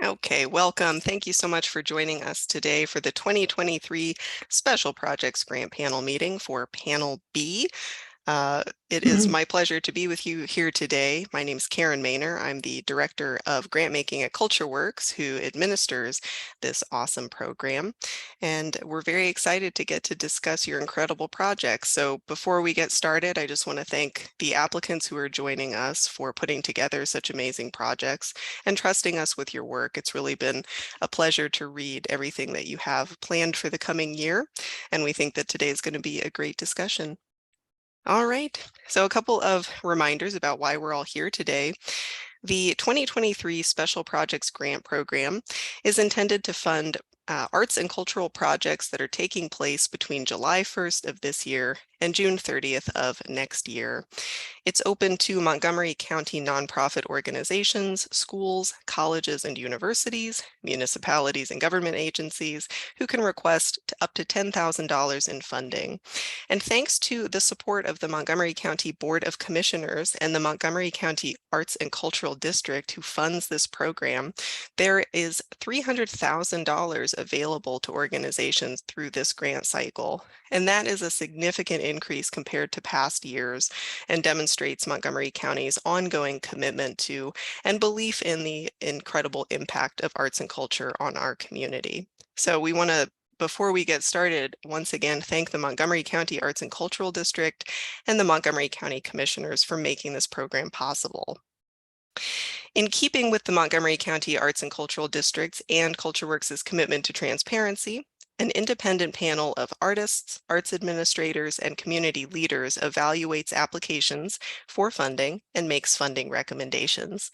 Okay, welcome. Thank you so much for joining us today for the 2023 Special Projects Grant Panel meeting for Panel B. It is my pleasure to be with you here today. My name is Karen Maynor. I'm the Director of Grant Making at CultureWorks, who administers this awesome program. And we're very excited to get to discuss your incredible projects. So before we get started, I just want to thank the applicants who are joining us for putting together such amazing projects and trusting us with your work. It's really been a pleasure to read everything that you have planned for the coming year. And we think that today is going to be a great discussion. All right, so a couple of reminders about why we're all here today. The 2023 Special Projects Grant Program is intended to fund arts and cultural projects that are taking place between July 1st of this year and June 30th of next year. It's open to Montgomery County nonprofit organizations, schools, colleges and universities, municipalities and government agencies who can request up to $10,000 in funding. And thanks to the support of the Montgomery County Board of Commissioners and the Montgomery County Arts and Cultural District who funds this program, there is $300,000 available to organizations through this grant cycle. And that is a significant increase compared to past years and demonstrates Montgomery County's ongoing commitment to and belief in the incredible impact of arts and culture on our community. So we want to, before we get started, once again, thank the Montgomery County Arts and Cultural District and the Montgomery County Commissioners for making this program possible. In keeping with the Montgomery County Arts and Cultural Districts and CultureWorks' commitment to transparency, an independent panel of artists, arts administrators, and community leaders evaluates applications for funding and makes funding recommendations.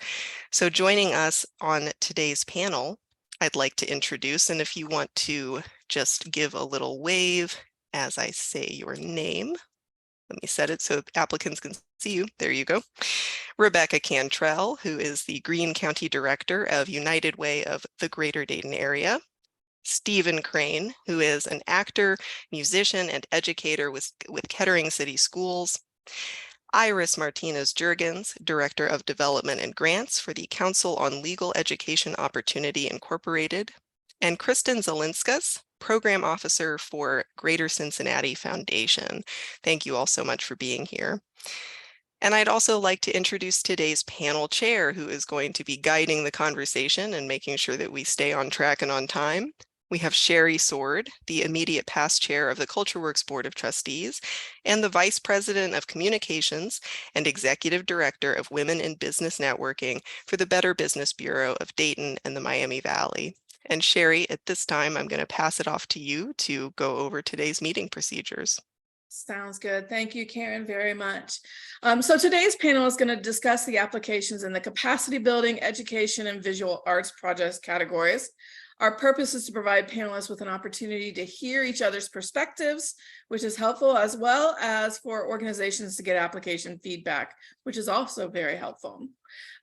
So joining us on today's panel, I'd like to introduce, and if you want to just give a little wave as I say your name. Let me set it so applicants can see you. There you go. Rebecca Cantrell, who is the Greene County Director of United Way of the Greater Dayton Area. Stephen Crane, who is an actor, musician, and educator with Kettering City Schools. Iris Martinez-Jurgens, Director of Development and Grants for the Council on Legal Education Opportunity Incorporated. And Kristen Zelinskas, Program Officer for Greater Cincinnati Foundation. Thank you all so much for being here. And I'd also like to introduce today's panel chair, who is going to be guiding the conversation and making sure that we stay on track and on time. We have Sherry Sword, the immediate past chair of the CultureWorks Board of Trustees and the Vice President of Communications and Executive Director of Women in Business Networking for the Better Business Bureau of Dayton and the Miami Valley. And Sherry, at this time, I'm going to pass it off to you to go over today's meeting procedures. Sounds good. Thank you, Karen, very much. So today's panel is going to discuss the applications in the capacity building, education, and visual arts projects categories. Our purpose is to provide panelists with an opportunity to hear each other's perspectives, which is helpful, as well as for organizations to get application feedback, which is also very helpful.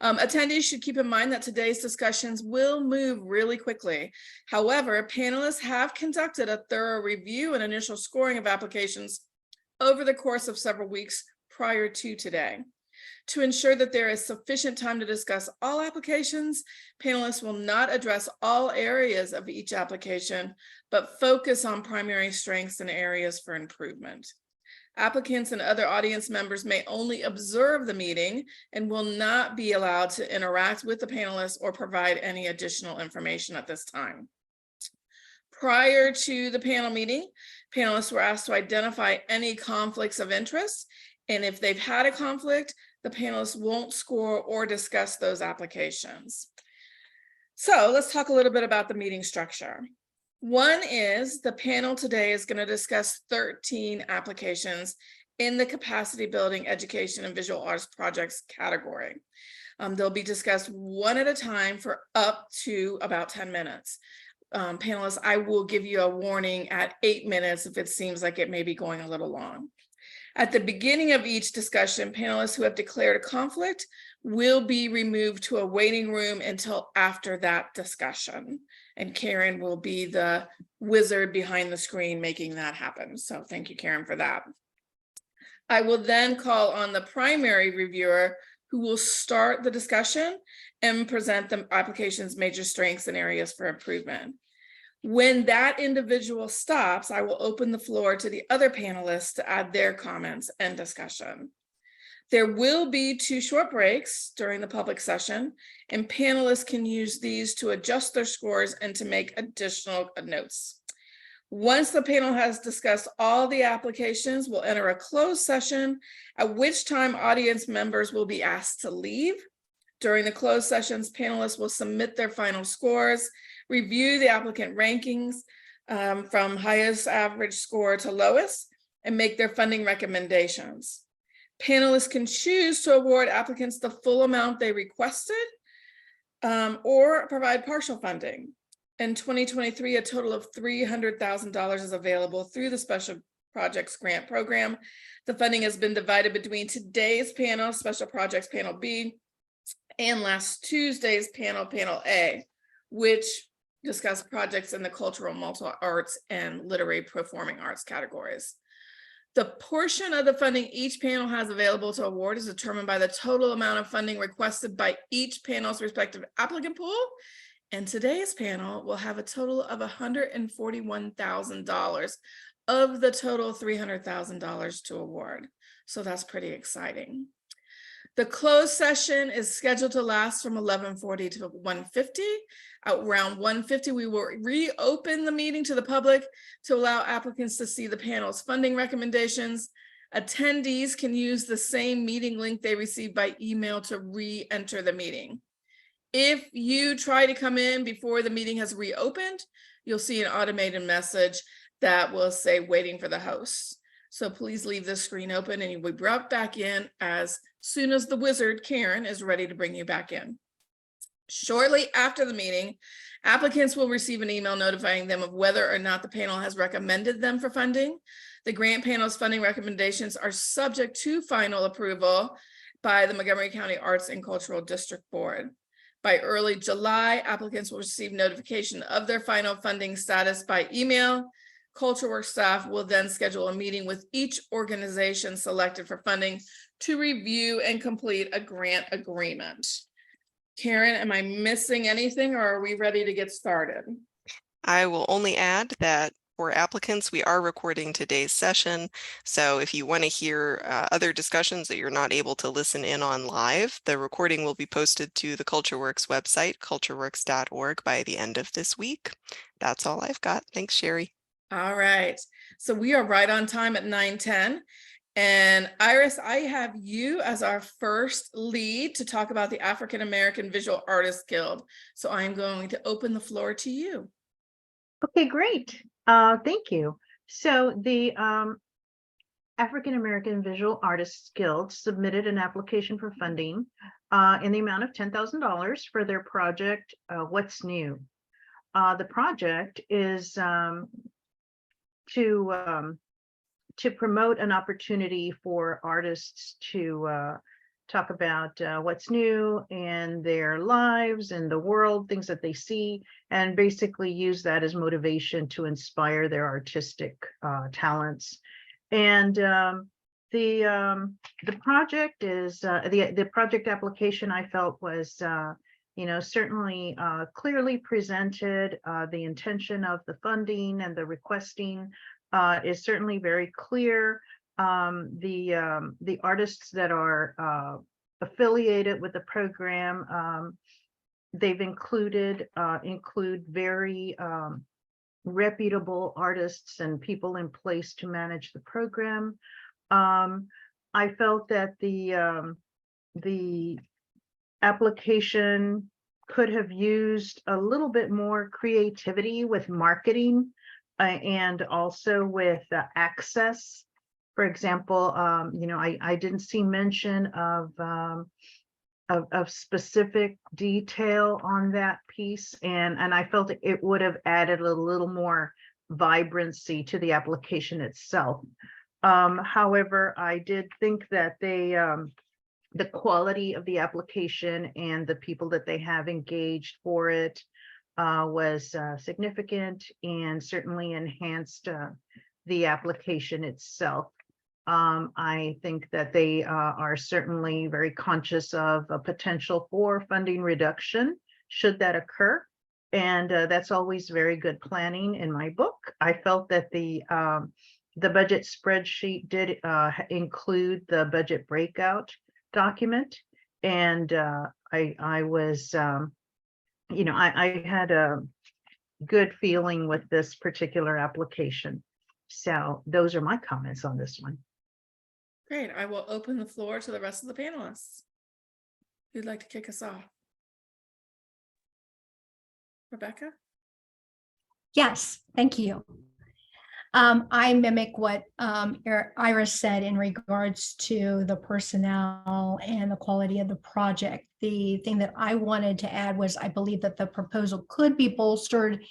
Attendees should keep in mind that today's discussions will move really quickly. However, panelists have conducted a thorough review and initial scoring of applications over the course of several weeks prior to today. To ensure that there is sufficient time to discuss all applications, panelists will not address all areas of each application, but focus on primary strengths and areas for improvement. Applicants and other audience members may only observe the meeting and will not be allowed to interact with the panelists or provide any additional information at this time. Prior to the panel meeting, panelists were asked to identify any conflicts of interest, and if they've had a conflict, the panelists won't score or discuss those applications. So let's talk a little bit about the meeting structure. One is the panel today is going to discuss 13 applications in the capacity building, education, and visual arts projects category. They'll be discussed one at a time for up to about 10 minutes. Panelists, I will give you a warning at 8 minutes if it seems like it may be going a little long. At the beginning of each discussion, panelists who have declared a conflict will be removed to a waiting room until after that discussion. And Karen will be the wizard behind the screen making that happen. So thank you, Karen, for that. I will then call on the primary reviewer, who will start the discussion and present the application's major strengths and areas for improvement. When that individual stops, I will open the floor to the other panelists to add their comments and discussion. There will be 2 short breaks during the public session, and panelists can use these to adjust their scores and to make additional notes. Once the panel has discussed all the applications, we'll enter a closed session, at which time audience members will be asked to leave. During the closed sessions, panelists will submit their final scores, review the applicant rankings from highest average score to lowest, and make their funding recommendations. Panelists can choose to award applicants the full amount they requested or provide partial funding. In 2023, a total of $300,000 is available through the Special Projects Grant Program. The funding has been divided between today's panel, Special Projects Panel B, and last Tuesday's panel, Panel A, which discussed projects in the cultural, multiple arts, and literary performing arts categories. The portion of the funding each panel has available to award is determined by the total amount of funding requested by each panel's respective applicant pool. And today's panel will have a total of $141,000 of the total $300,000 to award. So that's pretty exciting. The closed session is scheduled to last from 11:40 to 1:50. Around 1:50, we will reopen the meeting to the public to allow applicants to see the panel's funding recommendations. Attendees can use the same meeting link they received by email to re-enter the meeting. If you try to come in before the meeting has reopened, you'll see an automated message that will say waiting for the host. So please leave the screen open and you'll be brought back in as soon as the wizard, Karen, is ready to bring you back in. Shortly after the meeting, applicants will receive an email notifying them of whether or not the panel has recommended them for funding. The grant panel's funding recommendations are subject to final approval by the Montgomery County Arts and Cultural District Board. By early July, applicants will receive notification of their final funding status by email. Culture Work staff will then schedule a meeting with each organization selected for funding to review and complete a grant agreement. Karen, am I missing anything or are we ready to get started? I will only add that for applicants, we are recording today's session. So if you want to hear other discussions that you're not able to listen in on live, the recording will be posted to the CultureWorks website, cultureworks.org, by the end of this week. That's all I've got. Thanks, Sherry. All right. So we are right on time at 9:10. And Iris, I have you as our first lead to talk about the African American Visual Artists Guild. So I'm going to open the floor to you. Okay, great. Thank you. So the African American Visual Artists Guild submitted an application for funding in the amount of $10,000 for their project, What's New? The project is to promote an opportunity for artists to talk about what's new in their lives and the world, things that they see, and basically use that as motivation to inspire their artistic talents. And the project is the project application, I felt, was certainly clearly presented. The intention of the funding and the requesting is certainly very clear. The artists that are affiliated with the program, they've include very reputable artists and people in place to manage the program. I felt that the application could have used a little bit more creativity with marketing and also with access. For example, I didn't see mention of specific detail on that piece, and I felt it would have added a little more vibrancy to the application itself. However, I did think that the quality of the application and the people that they have engaged for it was significant and certainly enhanced the application itself. I think that they are certainly very conscious of a potential for funding reduction should that occur. And that's always very good planning in my book. I felt that the budget spreadsheet did include the budget breakout document. And I was, I had a good feeling with this particular application. So those are my comments on this one. Great. I will open the floor to the rest of the panelists. Who'd like to kick us off? Rebecca? Yes, thank you. I mimic what Iris said in regards to the personnel and the quality of the project. The thing that I wanted to add was I believe that the proposal could be bolstered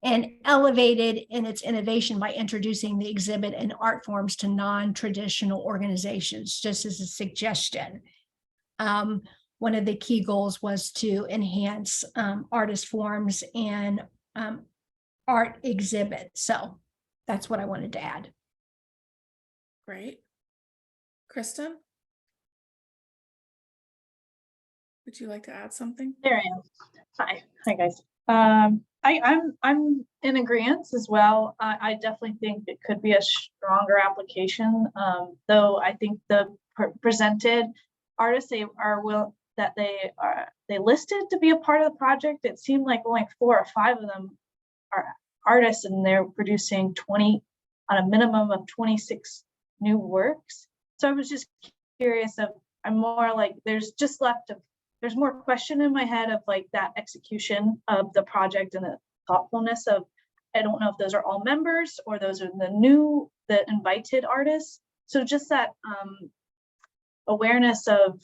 and elevated in its innovation by introducing the exhibit and art forms to non-traditional organizations, just as a suggestion. One of the key goals was to enhance artist forms and art exhibits. So that's what I wanted to add. Great. Kristen? Would you like to add something? There I am. Hi guys. I'm in agreement as well. I definitely think it could be a stronger application. Though I think the presented artists they listed to be a part of the project. It seemed like only 4 or 5 of them are artists, and they're producing 20 on a minimum of 26 new works. So I was just curious I'm more like there's more question in my head of like that execution of the project and the thoughtfulness of, I don't know if those are all members or those are the invited artists. So just that awareness of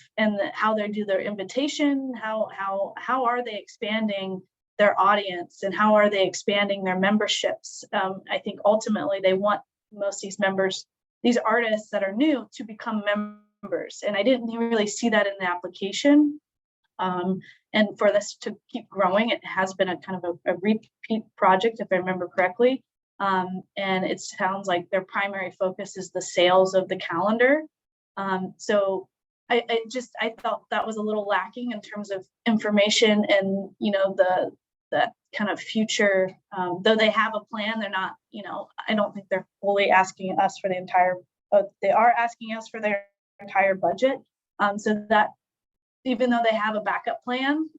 how they do their invitation, how are they expanding their audience and how are they expanding their memberships? I think ultimately they want most of these members, these artists that are new, to become members. And I didn't really see that in the application. And for this to keep growing, it has been a kind of a repeat project, if I remember correctly. And it sounds like their primary focus is the sales of the calendar. So I felt that was a little lacking in terms of information and, the kind of future, though they have a plan, they're not, I don't think they're fully asking us for the entire, they are asking us for their entire budget. So that even though they have a backup plan,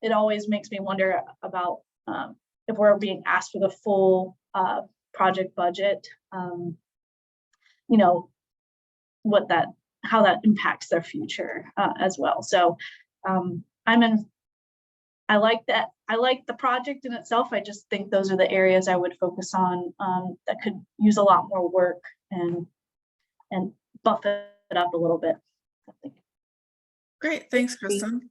it always makes me wonder about if we're being asked for the full project budget, how that impacts their future as well. So I like that. I like the project in itself. I just think those are the areas I would focus on that could use a lot more work and buff it up a little bit. I think. Great, thanks, Kristen.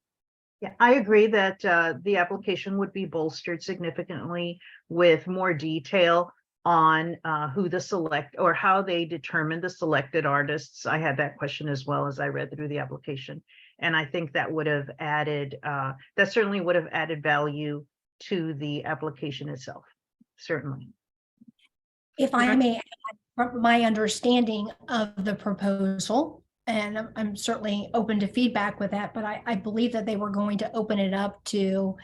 Yeah, I agree that the application would be bolstered significantly with more detail on who the select or how they determine the selected artists. I had that question as well as I read through the application. And I think that would have added, that certainly would have added value to the application itself, certainly. If I may add, from my understanding of the proposal, and I'm certainly open to feedback with that, but I believe that they were going to open it up to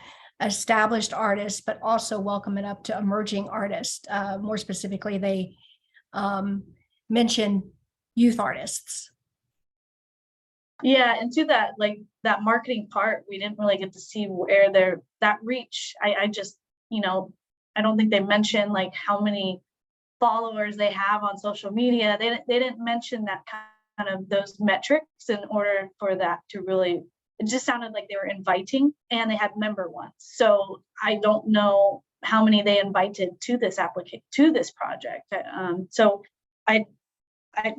established artists, but also welcome it up to emerging artists. More specifically, they mentioned youth artists. Yeah, and to that, like that marketing part, we didn't really get to see where that reach. I just, I don't think they mentioned like how many followers they have on social media. They didn't mention that kind of those metrics in order for that to really, it just sounded like they were inviting and they had member ones. So I don't know how many they invited to this project. So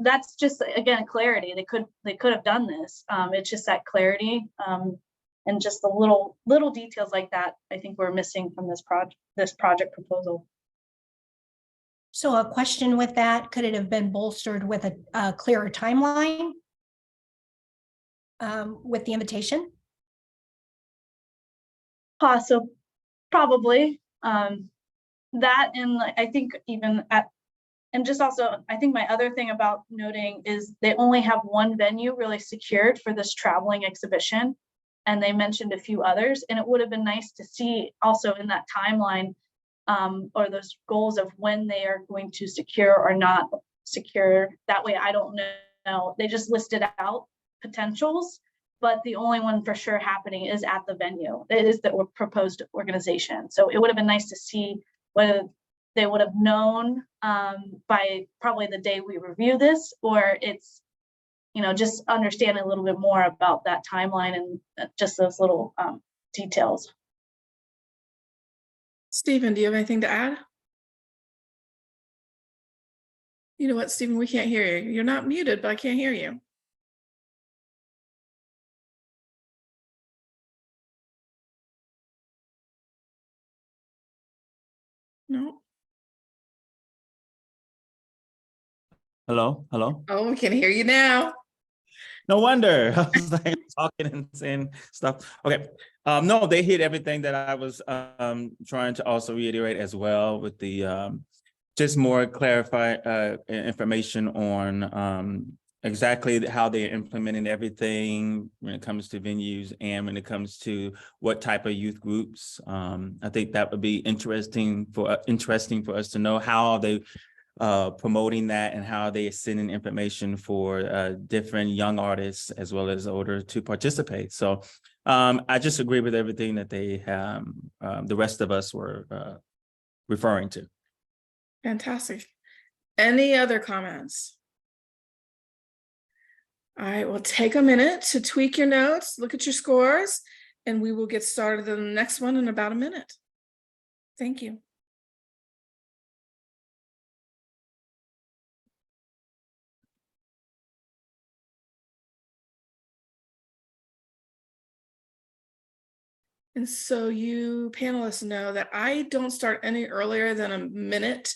that's just, again, clarity. They could have done this. It's just that clarity and just the little details like that I think we're missing from this project proposal. So a question with that, could it have been bolstered with a clearer timeline with the invitation? Probably. That, and I think even at And just also, I think my other thing about noting is they only have one venue really secured for this traveling exhibition. And they mentioned a few others, and it would have been nice to see also in that timeline or those goals of when they are going to secure or not secure. That way, I don't know. They just listed out potentials, but the only one for sure happening is at the venue. It is the proposed organization. So it would have been nice to see whether they would have known by probably the day we review this, or it's, just understanding a little bit more about that timeline and just those little details. Stephen, do you have anything to add? You know what, Stephen, we can't hear you. You're not muted, but I can't hear you. No. Hello, hello. Oh, we can hear you now. No wonder. I was like talking and saying stuff. Okay. No, they hit everything that I was trying to also reiterate as well, with the just more clarify information on exactly how they're implementing everything when it comes to venues and when it comes to what type of youth groups. I think that would be interesting for us to know how they promoting that and how they are sending information for different young artists as well as older to participate. So I just agree with everything that they the rest of us were referring to. Fantastic. Any other comments? All right, well, take a minute to tweak your notes, look at your scores, and we will get started on the next one in about a minute. Thank you. And so you panelists know that I don't start any earlier than a minute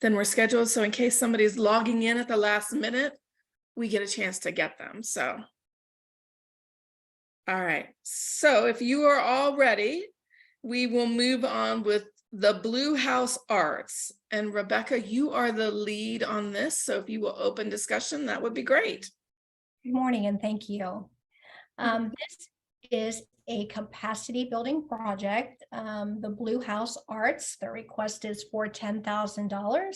than we're scheduled. So in case somebody's logging in at the last minute, we get a chance to get them. So, all right. So if you are all ready, we will move on with the Blue House Arts. And Rebecca, you are the lead on this. So if you will open discussion, that would be great. Good morning and thank you. This is a capacity building project, the Blue House Arts. The request is for $10,000,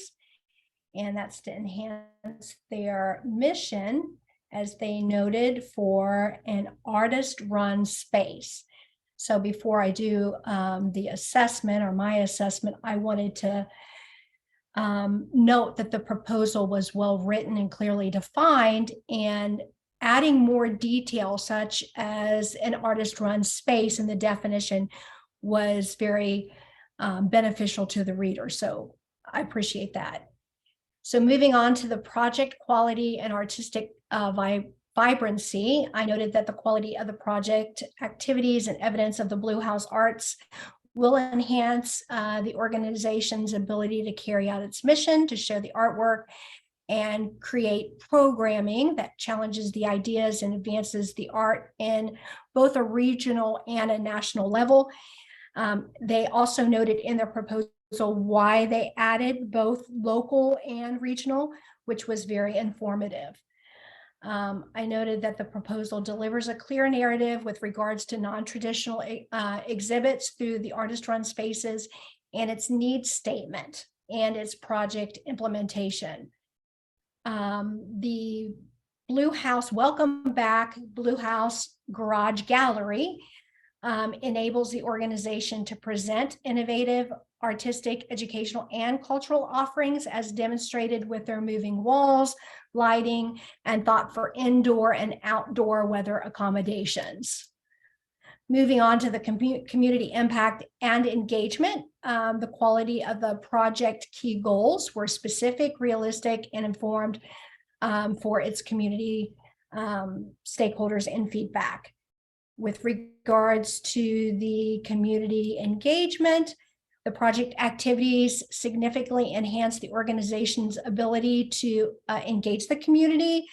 and that's to enhance their mission, as they noted, for an artist-run space. So before I do the assessment or my assessment, I wanted to note that the proposal was well written and clearly defined, and adding more detail such as an artist-run space in the definition was very beneficial to the reader. So I appreciate that. So moving on to the project quality and artistic vibrancy, I noted that the quality of the project activities and evidence of the Blue House Arts will enhance the organization's ability to carry out its mission, to show the artwork and create programming that challenges the ideas and advances the art in both a regional and a national level. They also noted in their proposal why they added both local and regional, which was very informative. I noted that the proposal delivers a clear narrative with regards to non-traditional exhibits through the artist-run spaces and its needs statement and its project implementation. The Blue House Welcome Back Blue House Garage Gallery enables the organization to present innovative artistic, educational, and cultural offerings as demonstrated with their moving walls, lighting, and thought for indoor and outdoor weather accommodations. Moving on to the community impact and engagement, the quality of the project key goals were specific, realistic, and informed for its community stakeholders and feedback. With regards to the community engagement, the project activities significantly enhance the organization's ability to engage the community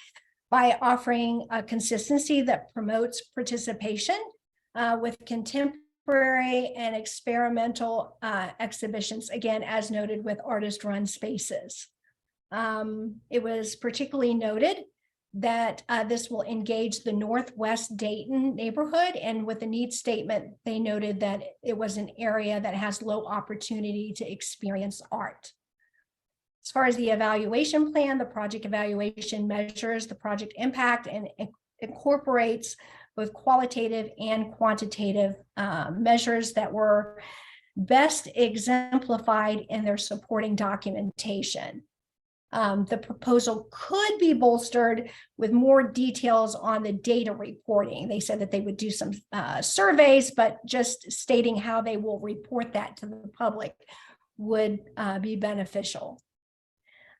by offering a consistency that promotes participation with contemporary and experimental exhibitions, again, as noted with artist-run spaces. It was particularly noted that this will engage the Northwest Dayton neighborhood, and with the needs statement, they noted that it was an area that has low opportunity to experience art. As far as the evaluation plan, the project evaluation measures the project impact and incorporates both qualitative and quantitative measures that were best exemplified in their supporting documentation. The proposal could be bolstered with more details on the data reporting. They said that they would do some surveys, but just stating how they will report that to the public would be beneficial.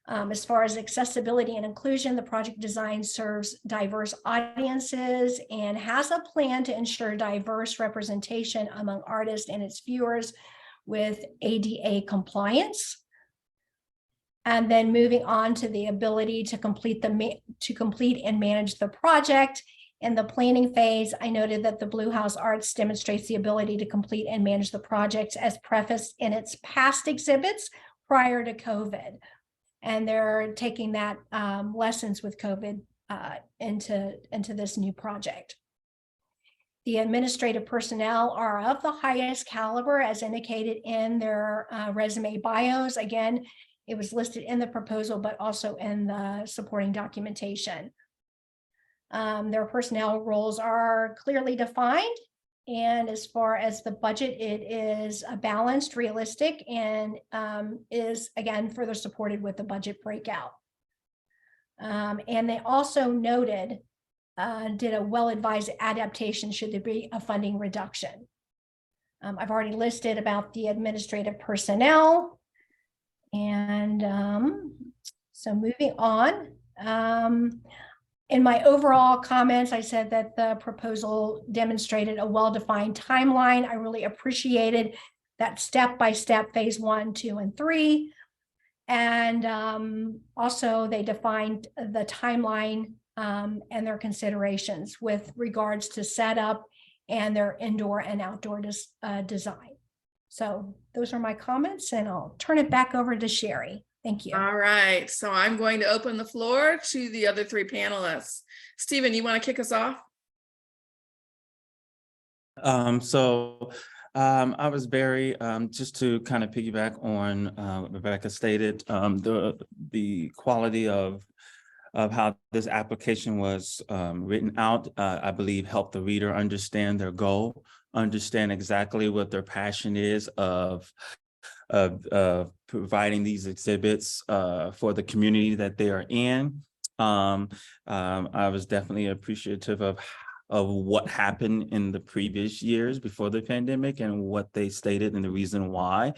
As far as accessibility and inclusion, the project design serves diverse audiences and has a plan to ensure diverse representation among artists and its viewers with ADA compliance. And then moving on to the ability to complete and manage the project. In the planning phase, I noted that the Blue House Arts demonstrates the ability to complete and manage the project as prefaced in its past exhibits prior to COVID. And they're taking that lessons with COVID into this new project. The administrative personnel are of the highest caliber as indicated in their resume bios. Again, it was listed in the proposal, but also in the supporting documentation. Their personnel roles are clearly defined. And as far as the budget, it is balanced, realistic, and is, again, further supported with the budget breakout. And they also noted, did a well-advised adaptation should there be a funding reduction. I've already listed about the administrative personnel. And so moving on, in my overall comments, I said that the proposal demonstrated a well-defined timeline. I really appreciated that step-by-step phase 1, 2, and 3. And also they defined the timeline and their considerations with regards to setup and their indoor and outdoor design. So those are my comments, and I'll turn it back over to Sherry. Thank you. All right, so I'm going to open the floor to the other three panelists. Stephen, you want to kick us off? I was very, just to kind of piggyback on what Rebecca stated, the quality of how this application was written out, I believe helped the reader understand their goal, understand exactly what their passion is of providing these exhibits for the community that they are in. I was definitely appreciative of what happened in the previous years before the pandemic and what they stated and the reason why.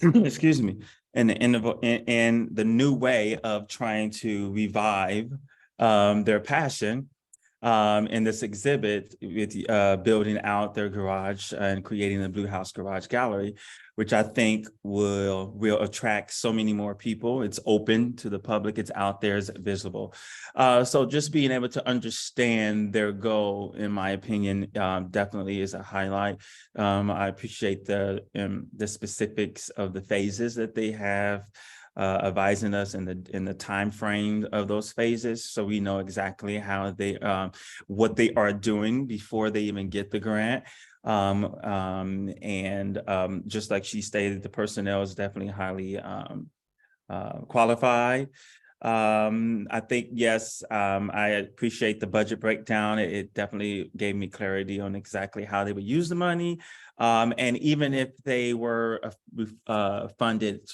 Excuse me. And the new way of trying to revive their passion in this exhibit with building out their garage and creating the Blue House Garage Gallery, which I think will attract so many more people. It's open to the public, it's out there, it's visible. So just being able to understand their goal, in my opinion, definitely is a highlight. I appreciate the specifics of the phases that they have advising us in the time frame of those phases, so we know exactly how they what they are doing before they even get the grant. Just like she stated, the personnel is definitely highly qualified. I think, yes, I appreciate the budget breakdown. It definitely gave me clarity on exactly how they would use the money. And even if they were funded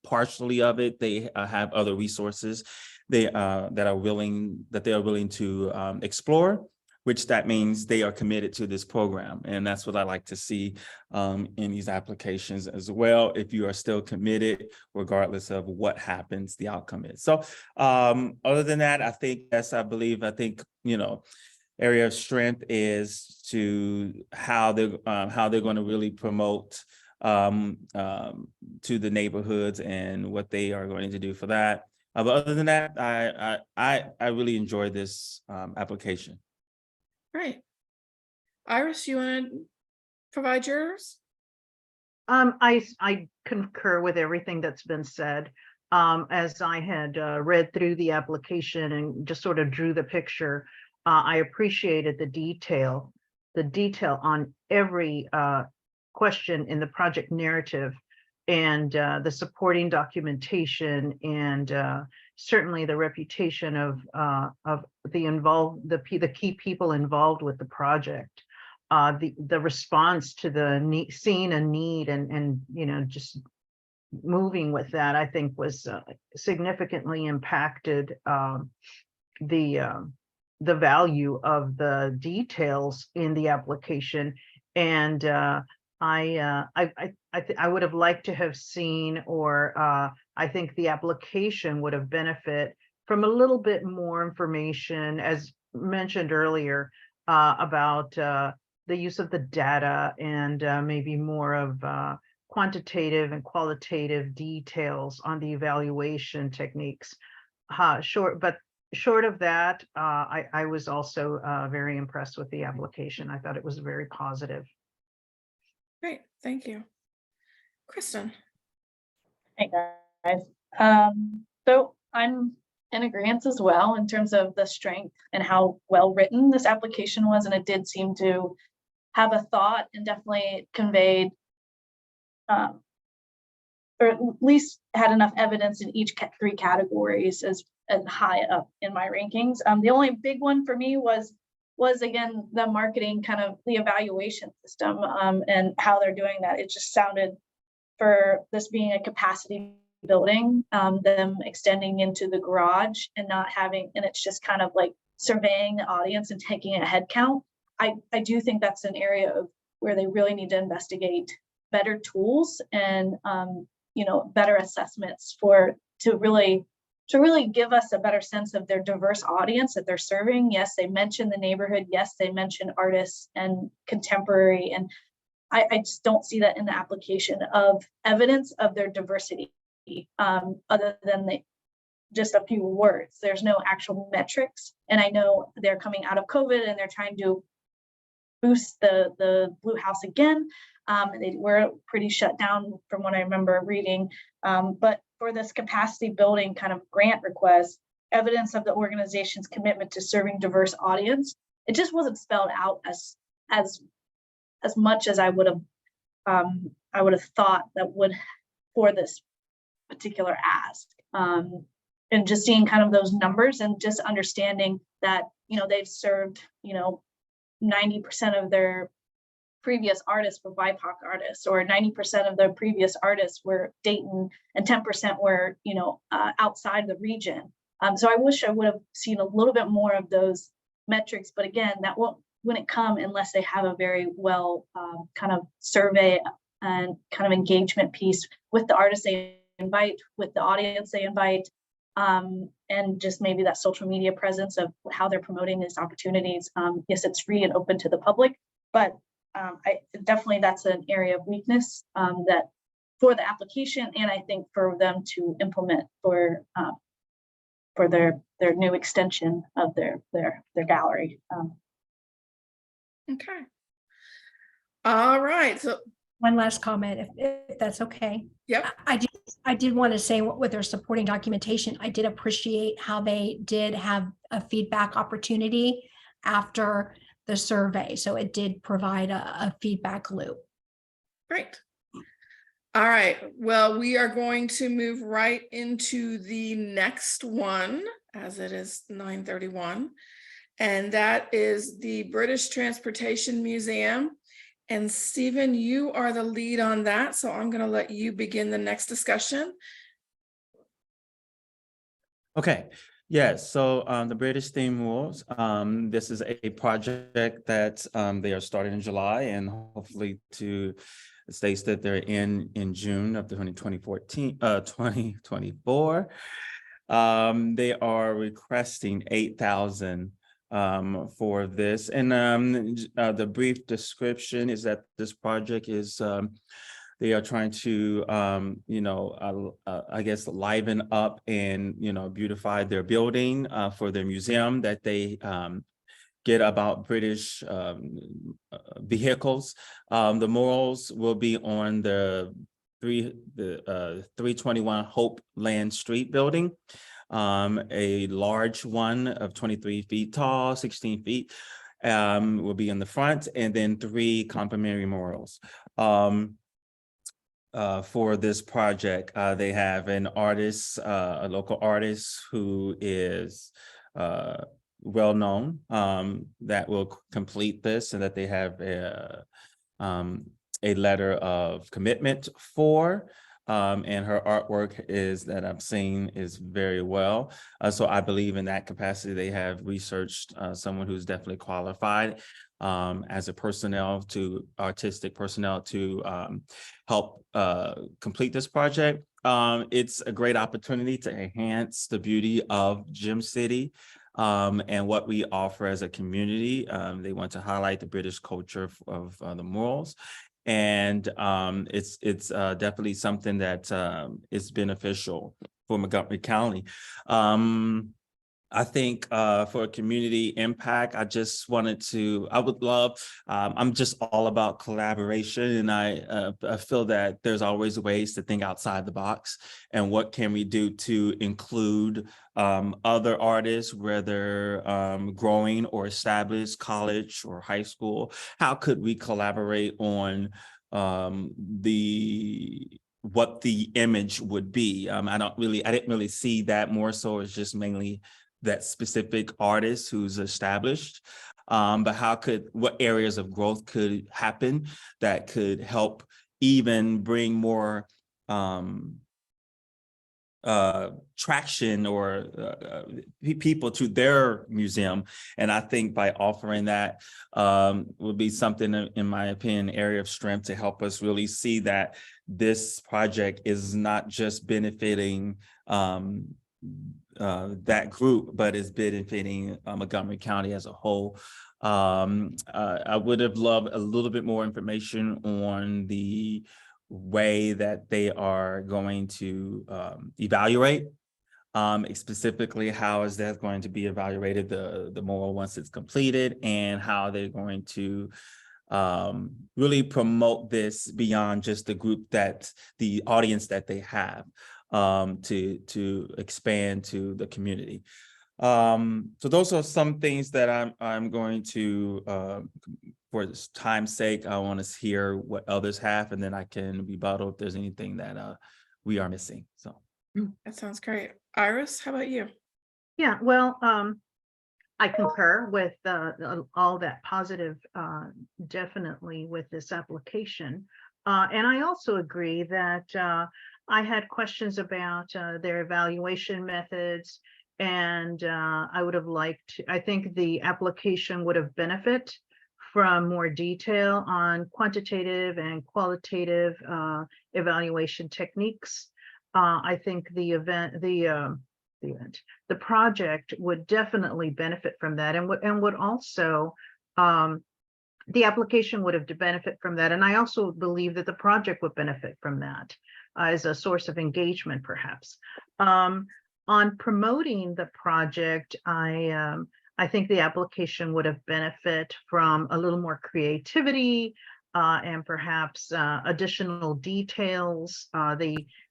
partially of it, they have other resources that they are willing to explore, which that means they are committed to this program. And that's what I like to see in these applications as well. If you are still committed, regardless of what happens, the outcome is. So other than that, I think, yes, I think, area of strength is to how they're going to really promote to the neighborhoods and what they are going to do for that. But other than that, I really enjoyed this application. Right. Iris, you want to provide yours? I concur with everything that's been said. as I had read through the application and just sort of drew the picture, I appreciated the detail on every question in the project narrative, and the supporting documentation, and certainly the reputation of the key people involved with the project. The response to the seeing a need and just moving with that, I think was significantly impacted the value of the details in the application. And I would have liked to have seen, or I think the application would have benefit from a little bit more information, as mentioned earlier, about the use of the data, and maybe more of quantitative and qualitative details on the evaluation techniques. Short of that, I was also very impressed with the application. I thought it was very positive. Great, thank you. Kristen. Hey guys. So I'm in agreement as well in terms of the strength and how well written this application was, and it did seem to have a thought and definitely conveyed, or at least had enough evidence in each three categories as high up in my rankings. The only big one for me was again the marketing, kind of the evaluation system, and how they're doing that. It just sounded, for this being a capacity building, them extending into the garage and not having, and it's just kind of like surveying the audience and taking a head count. I do think that's an area of where they really need to investigate better tools and better assessments to really give us a better sense of their diverse audience that they're serving. Yes, they mention the neighborhood. Yes, they mention artists and contemporary, and I just don't see that in the application of evidence of their diversity, other than just a few words. There's no actual metrics, and I know they're coming out of COVID and they're trying to boost the Blue House again. They were pretty shut down from what I remember reading, but for this capacity building kind of grant request, evidence of the organization's commitment to serving diverse audience, it just wasn't spelled out as much as I would have thought that would for this particular ask. And just seeing kind of those numbers and just understanding that they've served 90% of their previous artists were BIPOC artists, or 90% of their previous artists were Dayton, and 10% were outside the region. So I wish I would have seen a little bit more of those metrics, but again, that wouldn't come unless they have a very well kind of survey and kind of engagement piece with the artists they invite, with the audience they invite, and just maybe that social media presence of how they're promoting these opportunities. Yes, it's free and open to the public, but I definitely, that's an area of weakness that for the application, and I think for them to implement for their new extension of their gallery. Okay. All right. So one last comment, if that's okay. Yep. I did want to say, with their supporting documentation, I did appreciate how they did have a feedback opportunity after the survey. So it did provide a feedback loop. Great. All right. Well, we are going to move right into the next one, as it is 9:31. And that is the British Transportation Museum. And Stephen, you are the lead on that. So I'm going to let you begin the next discussion. Okay. Yes, so the British Theme Walls, this is a project that they are starting in July, and hopefully it states that they're in June of the 2024. They are requesting 8,000 for this, and the brief description is that this project is they are trying to, I guess, liven up and, beautify their building for their museum that they get about British vehicles. The murals will be on the 321 Hope Land Street building, a large one of 23 feet tall, 16 feet will be in the front, and then 3 complimentary memorials. For this project, they have an artist, a local artist who is well known, that will complete this, and that they have a letter of commitment for. And her artwork is that I've seen is very well. So I believe in that capacity, they have researched someone who's definitely qualified as a artistic personnel to help complete this project. It's a great opportunity to enhance the beauty of Gem City and what we offer as a community. They want to highlight the British culture of the murals. And it's definitely something that is beneficial for Montgomery County. I think for community impact, I would love, I'm just all about collaboration, and I feel that there's always ways to think outside the box, and what can we do to include other artists, whether growing or established, college or high school. How could we collaborate on what the image would be? I didn't really see that. More so it's just mainly that specific artist who's established, but what areas of growth could happen that could help even bring more traction or people to their museum. And I think by offering that would be something, in my opinion, area of strength to help us really see that this project is not just benefiting that group, but is benefiting Montgomery County as a whole. I would have loved a little bit more information on the way that they are going to evaluate. Specifically, how is that going to be evaluated, the mural, once it's completed, and how they're going to really promote this beyond just the group, the audience that they have, to expand to the community. So those are some things that I'm going to, for this time's sake, I want to hear what others have, and then I can rebuttal if there's anything that we are missing. So That sounds great. Iris, how about you? Yeah, well, I concur with all that positive, definitely with this application. And I also agree that I had questions about their evaluation methods, and I think the application would have benefit from more detail on quantitative and qualitative evaluation techniques. I think the project would definitely benefit from that, and would also, the application would have to benefit from that. And I also believe that the project would benefit from that as a source of engagement, perhaps. On promoting the project, I think the application would have benefit from a little more creativity and perhaps additional details.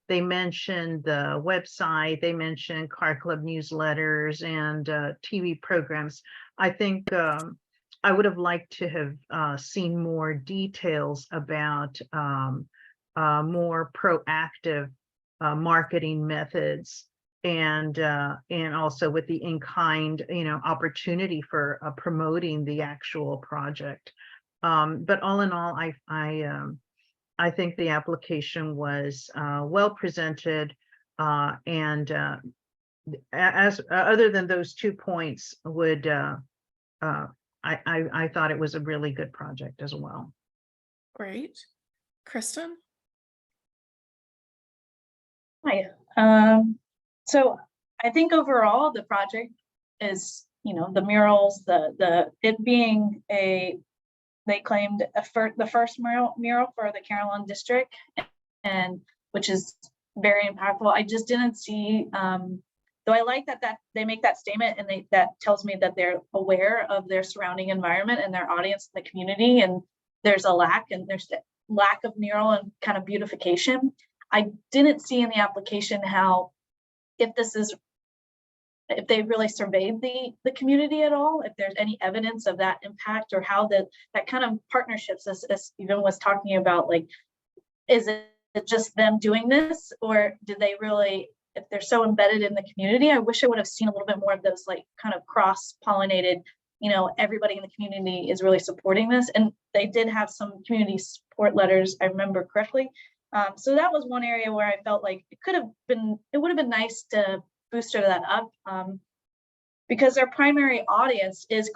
They mentioned the website, they mentioned car club newsletters and TV programs. I think I would have liked to have seen more details about more proactive marketing methods, and also with the in-kind, opportunity for promoting the actual project. But all in all, I think the application was well presented, and as other than those 2 points, I thought it was a really good project as well. Great. Kristen? Hi. So I think overall the project is, the murals, it being they claimed the first mural for the Carolyn district, and which is very impactful. I just didn't see, though I like that they make that statement, and that tells me that they're aware of their surrounding environment and their audience in the community, and there's a lack of mural and kind of beautification. I didn't see in the application how, if they really surveyed the community at all, if there's any evidence of that impact, or how that kind of partnerships, as Stephen was talking about, like, is it just them doing this, or did they really, if they're so embedded in the community, I wish I would have seen a little bit more of those, like, kind of cross-pollinated, everybody in the community is really supporting this. And they did have some community support letters, I remember correctly. So that was one area where I felt like it would have been nice to booster that up, because their primary audience is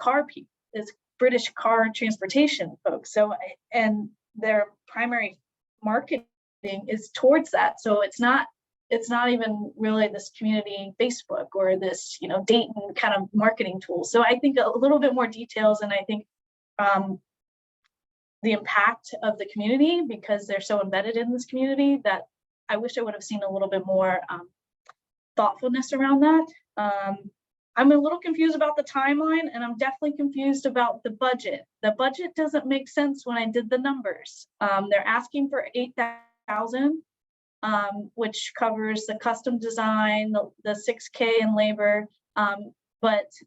is British car transportation folks. So, and their primary marketing is towards that. So it's not even really this community Facebook or this, Dayton kind of marketing tool. So I think a little bit more details, and I think the impact of the community, because they're so embedded in this community, that I wish I would have seen a little bit more thoughtfulness around that. I'm a little confused about the timeline, and I'm definitely confused about the budget. The budget doesn't make sense when I did the numbers. They're asking for $8,000, which covers the custom design, the $6K in labor, and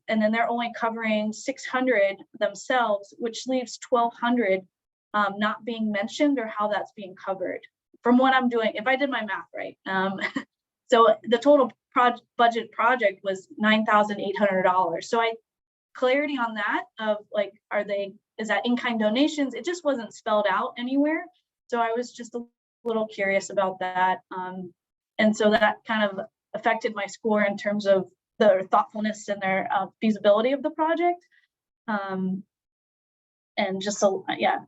then they're only covering $600 themselves, which leaves $1,200 not being mentioned, or how that's being covered. From what I'm doing, if I did my math right. So the total budget project was $9,800. So clarity on that of, like, is that in-kind donations? It just wasn't spelled out anywhere. So I was just a little curious about that. And so that kind of affected my score in terms of their thoughtfulness and their feasibility of the project. And just a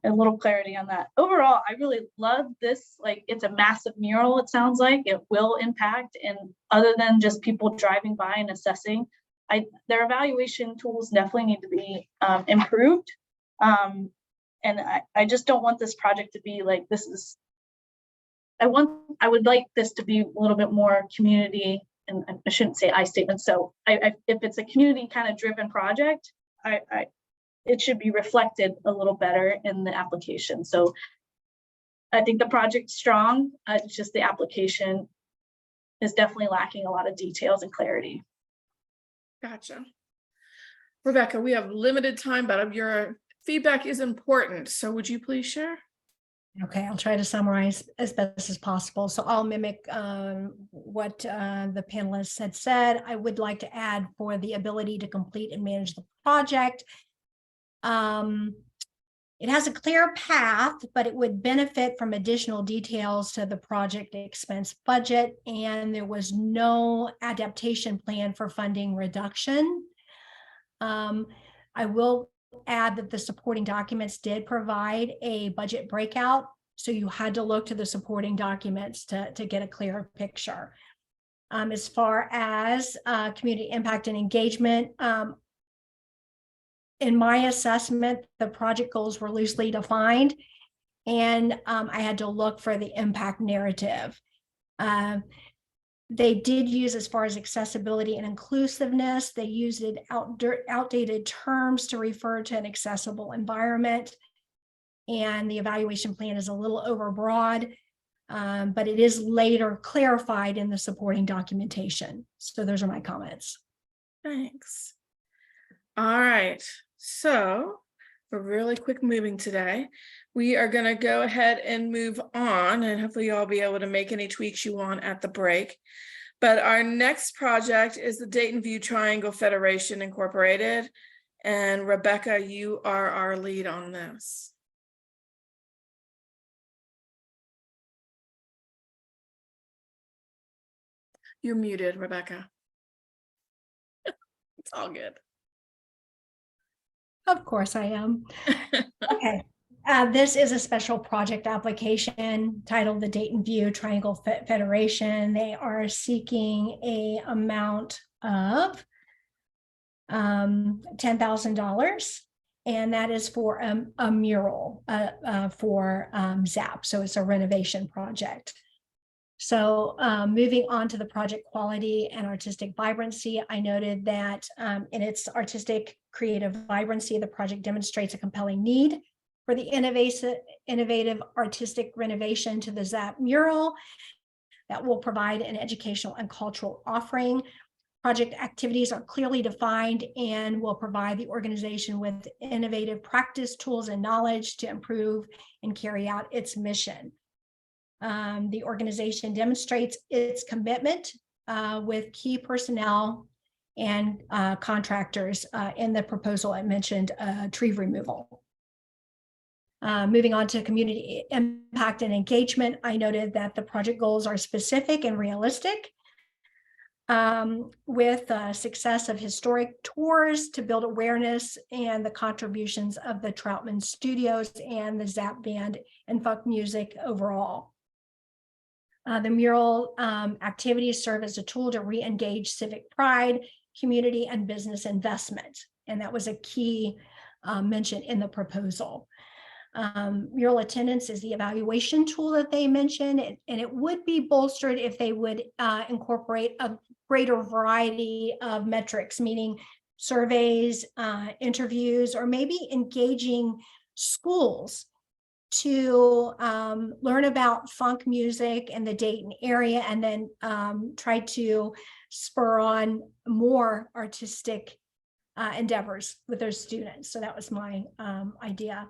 little clarity on that. Overall, I really love this. Like, it's a massive mural, it sounds like. It will impact, and other than just people driving by and assessing, their evaluation tools definitely need to be improved. And I just don't want this project to be like, I would like this to be a little bit more community, and I shouldn't say I statement. So if it's a community kind of driven project, it should be reflected a little better in the application. So I think the project's strong. It's just the application is definitely lacking a lot of details and clarity. Gotcha. Rebecca, we have limited time, but your feedback is important. So would you please share? Okay, I'll try to summarize as best as possible. So I'll mimic what the panelists had said. I would like to add, for the ability to complete and manage the project, it has a clear path, but it would benefit from additional details to the project expense budget, and there was no adaptation plan for funding reduction. I will add that the supporting documents did provide a budget breakout, so you had to look to the supporting documents to get a clearer picture. As far as community impact and engagement, in my assessment, the project goals were loosely defined, and I had to look for the impact narrative. They did use, as far as accessibility and inclusiveness, they used outdated terms to refer to an accessible environment, and the evaluation plan is a little overbroad, but it is later clarified in the supporting documentation. So those are my comments. Thanks. All right. So we're really quick moving today. We are going to go ahead and move on, and hopefully you'll all be able to make any tweaks you want at the break. But our next project is the Dayton View Triangle Federation Incorporated. And Rebecca, you are our lead on this. You're muted, Rebecca. It's all good. Of course I am. Okay. This is a special project application titled the Dayton View Triangle Federation. They are seeking an amount of $10,000, and that is for a mural for ZAP. So it's a renovation project. So moving on to the project quality and artistic vibrancy, I noted that in its artistic creative vibrancy, the project demonstrates a compelling need for the innovative artistic renovation to the ZAP mural. that will provide an educational and cultural offering. Project activities are clearly defined and will provide the organization with innovative practice, tools, and knowledge to improve and carry out its mission. The organization demonstrates its commitment with key personnel and contractors in the proposal I mentioned, tree removal. Moving on to community impact and engagement, I noted that the project goals are specific and realistic, with success of historic tours to build awareness and the contributions of the Troutman Studios and the Zap Band and folk music overall. The mural activities serve as a tool to re-engage civic pride, community, and business investment. And that was a key mention in the proposal. Mural attendance is the evaluation tool that they mentioned, and it would be bolstered if they would incorporate a greater variety of metrics, meaning surveys, interviews, or maybe engaging schools to learn about funk music in the Dayton area, and then try to spur on more artistic endeavors with those students. So that was my idea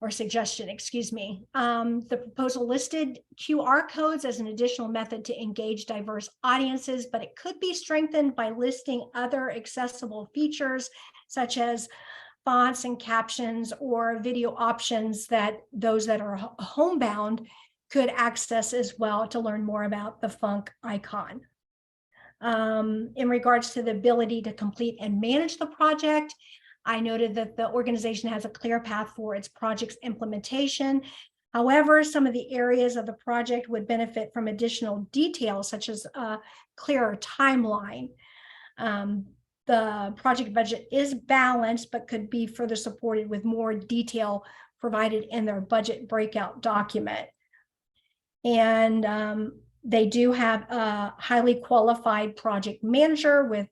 or suggestion, excuse me. The proposal listed QR codes as an additional method to engage diverse audiences, but it could be strengthened by listing other accessible features such as fonts and captions or video options that those that are homebound could access as well to learn more about the funk icon. In regards to the ability to complete and manage the project, I noted that the organization has a clear path for its project's implementation. However, some of the areas of the project would benefit from additional details, such as a clearer timeline. The project budget is balanced, but could be further supported with more detail provided in their budget breakout document. And they do have a highly qualified project manager with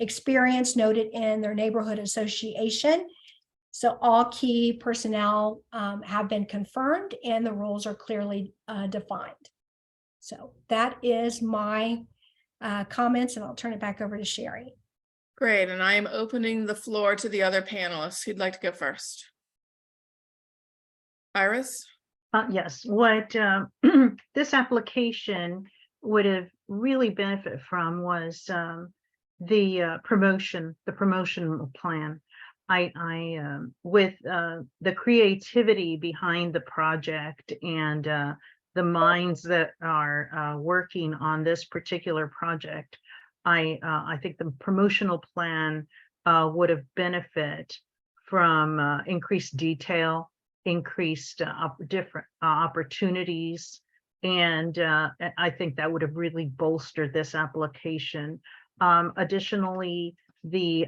experience noted in their neighborhood association. So all key personnel have been confirmed and the roles are clearly defined. So that is my comments, and I'll turn it back over to Sherry. Great, and I am opening the floor to the other panelists. Who'd like to go first? Iris? Yes, what this application would have really benefited from was the promotional plan. With the creativity behind the project and the minds that are working on this particular project, I think the promotional plan would have benefit from increased detail, increased different opportunities, and I think that would have really bolstered this application. Additionally, the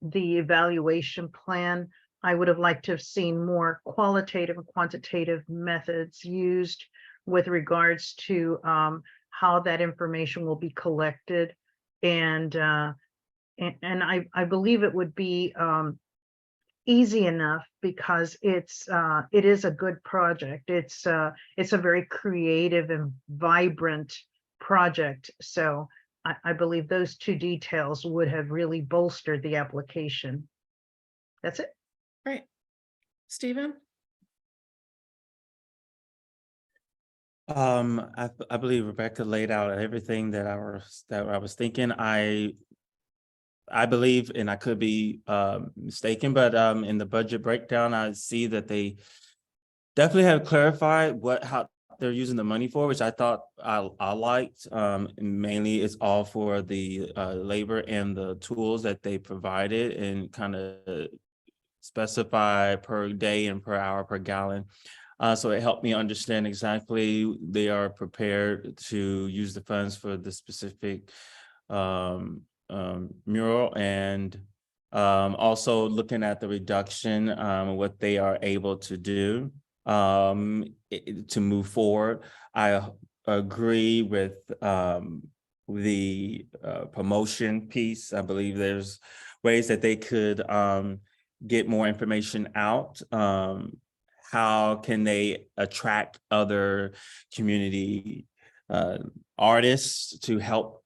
evaluation plan, I would have liked to have seen more qualitative and quantitative methods used with regards to how that information will be collected, and I believe it would be easy enough because it is a good project. It's a very creative and vibrant project. So I believe those two details would have really bolstered the application. That's it. Great. Stephen? I believe Rebecca laid out everything that I was thinking. I believe, and I could be mistaken, but in the budget breakdown, I see that they definitely have clarified how they're using the money for, which I thought I liked. Mainly, it's all for the labor and the tools that they provided, and kind of specify per day and per hour per gallon. So it helped me understand exactly they are prepared to use the funds for the specific mural, and also looking at the reduction, what they are able to do to move forward. I agree with the promotion piece. I believe there's ways that they could get more information out. how can they attract other community artists to help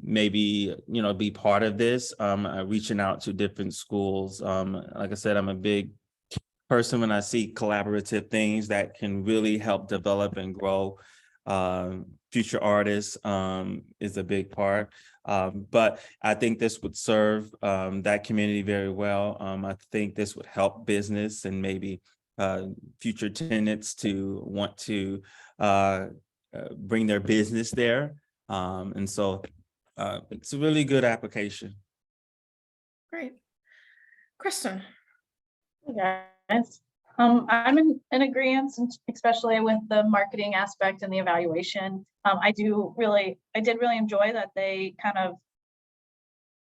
maybe, you know, be part of this, reaching out to different schools. Like I said, I'm a big person when I see collaborative things that can really help develop and grow future artists is a big part. But I think this would serve that community very well. I think this would help business and maybe future tenants to want to bring their business there. And so it's a really good application. Great. Kristen. Hey guys. I'm in agreement, especially with the marketing aspect and the evaluation. I did really enjoy that they kind of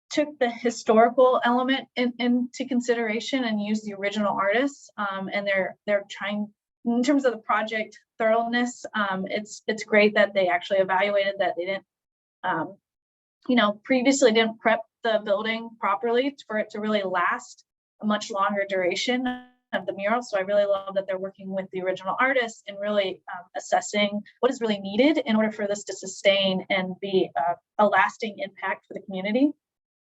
took the historical element into consideration and used the original artists. And they're trying, in terms of the project thoroughness, it's great that they actually evaluated that they didn't, previously didn't prep the building properly for it to really last a much longer duration of the mural. So I really love that they're working with the original artists and really assessing what is really needed in order for this to sustain and be a lasting impact for the community.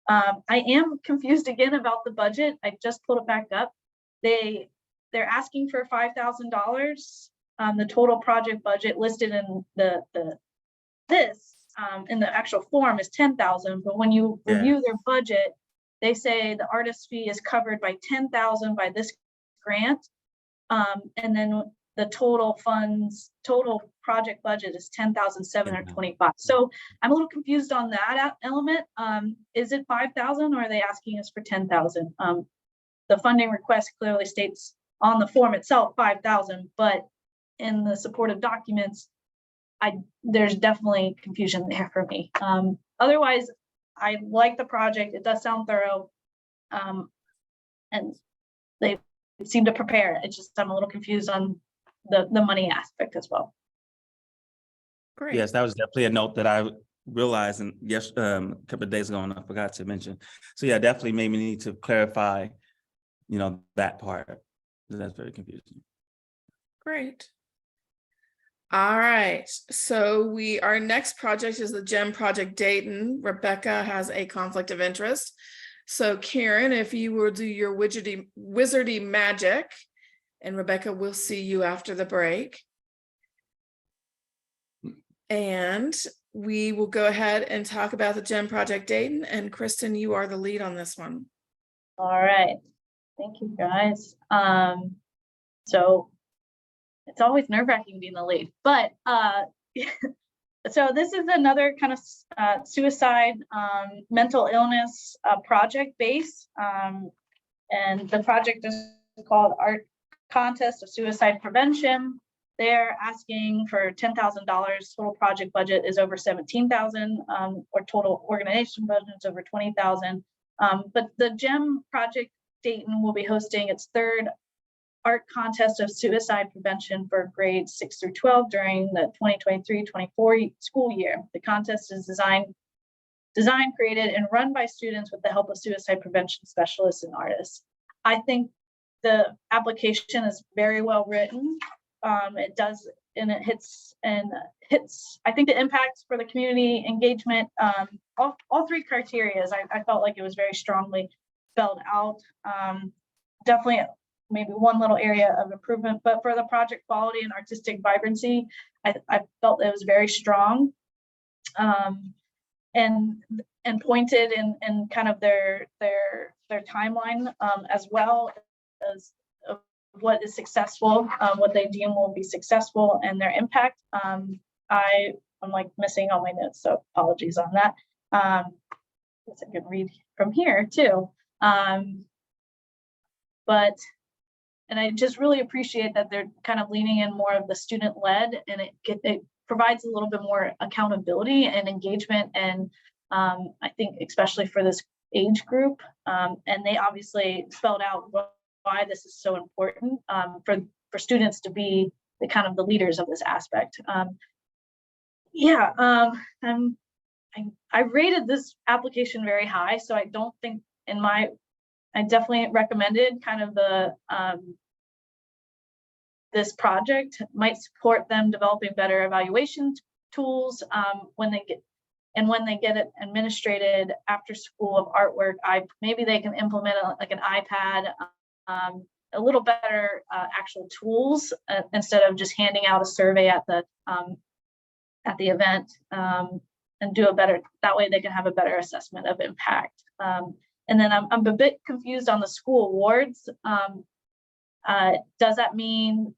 I am confused again about the budget. I just pulled it back up. They're asking for $5,000. The total project budget listed in in the actual form is $10,000. But when you review their budget, they say the artist fee is covered by $10,000 by this grant, and then the total project budget is $10,725. So I'm a little confused on that element. Is it 5,000 or are they asking us for 10,000? The funding request clearly states on the form itself 5,000, but in the supportive documents, there's definitely confusion there for me. Otherwise, I like the project. It does sound thorough, and they seem to prepare. It's just I'm a little confused on the money aspect as well. Great. Yes, that was definitely a note that I realized a couple of days ago, and I forgot to mention. So yeah, definitely made me need to clarify, that part. That's very confusing. Great. All right. So our next project is the GEM Project Dayton. Rebecca has a conflict of interest. So Karen, if you will do your wizardy magic, and Rebecca, we'll see you after the break. And we will go ahead and talk about the GEM Project Dayton. And Kristen, you are the lead on this one. All right. Thank you, guys. So it's always nerve-wracking being the lead, but so this is another kind of suicide, mental illness project base, and the project is called Art Contest of Suicide Prevention. They're asking for $10,000. Total project budget is over $17,000, or total organization budget is over $20,000. But the GEM Project Dayton will be hosting its third art contest of suicide prevention for grades 6 through 12 during the 2023-24 school year. The contest is designed, created, and run by students with the help of suicide prevention specialists and artists. I think the application is very well written. It does, and it hits. I think the impacts for the community engagement, all three criteria, I felt like it was very strongly spelled out. Definitely maybe one little area of improvement, but for the project quality and artistic vibrancy, I felt it was very strong, and pointed in kind of their timeline, as well as what is successful, what they deem will be successful, and their impact. I'm like missing all my notes, so apologies on that. Guess I could read from here too. And I just really appreciate that they're kind of leaning in more of the student-led, and it provides a little bit more accountability and engagement, and I think especially for this age group, and they obviously spelled out why this is so important for students to be the kind of the leaders of this aspect. I rated this application very high, so I don't think I definitely recommended kind of the this project might support them developing better evaluation tools when they get it administrated after School of Artwork. Maybe they can implement like an iPad, a little better actual tools instead of just handing out a survey at the event, and do a better, that way they can have a better assessment of impact. And then I'm a bit confused on the school awards. Does that mean,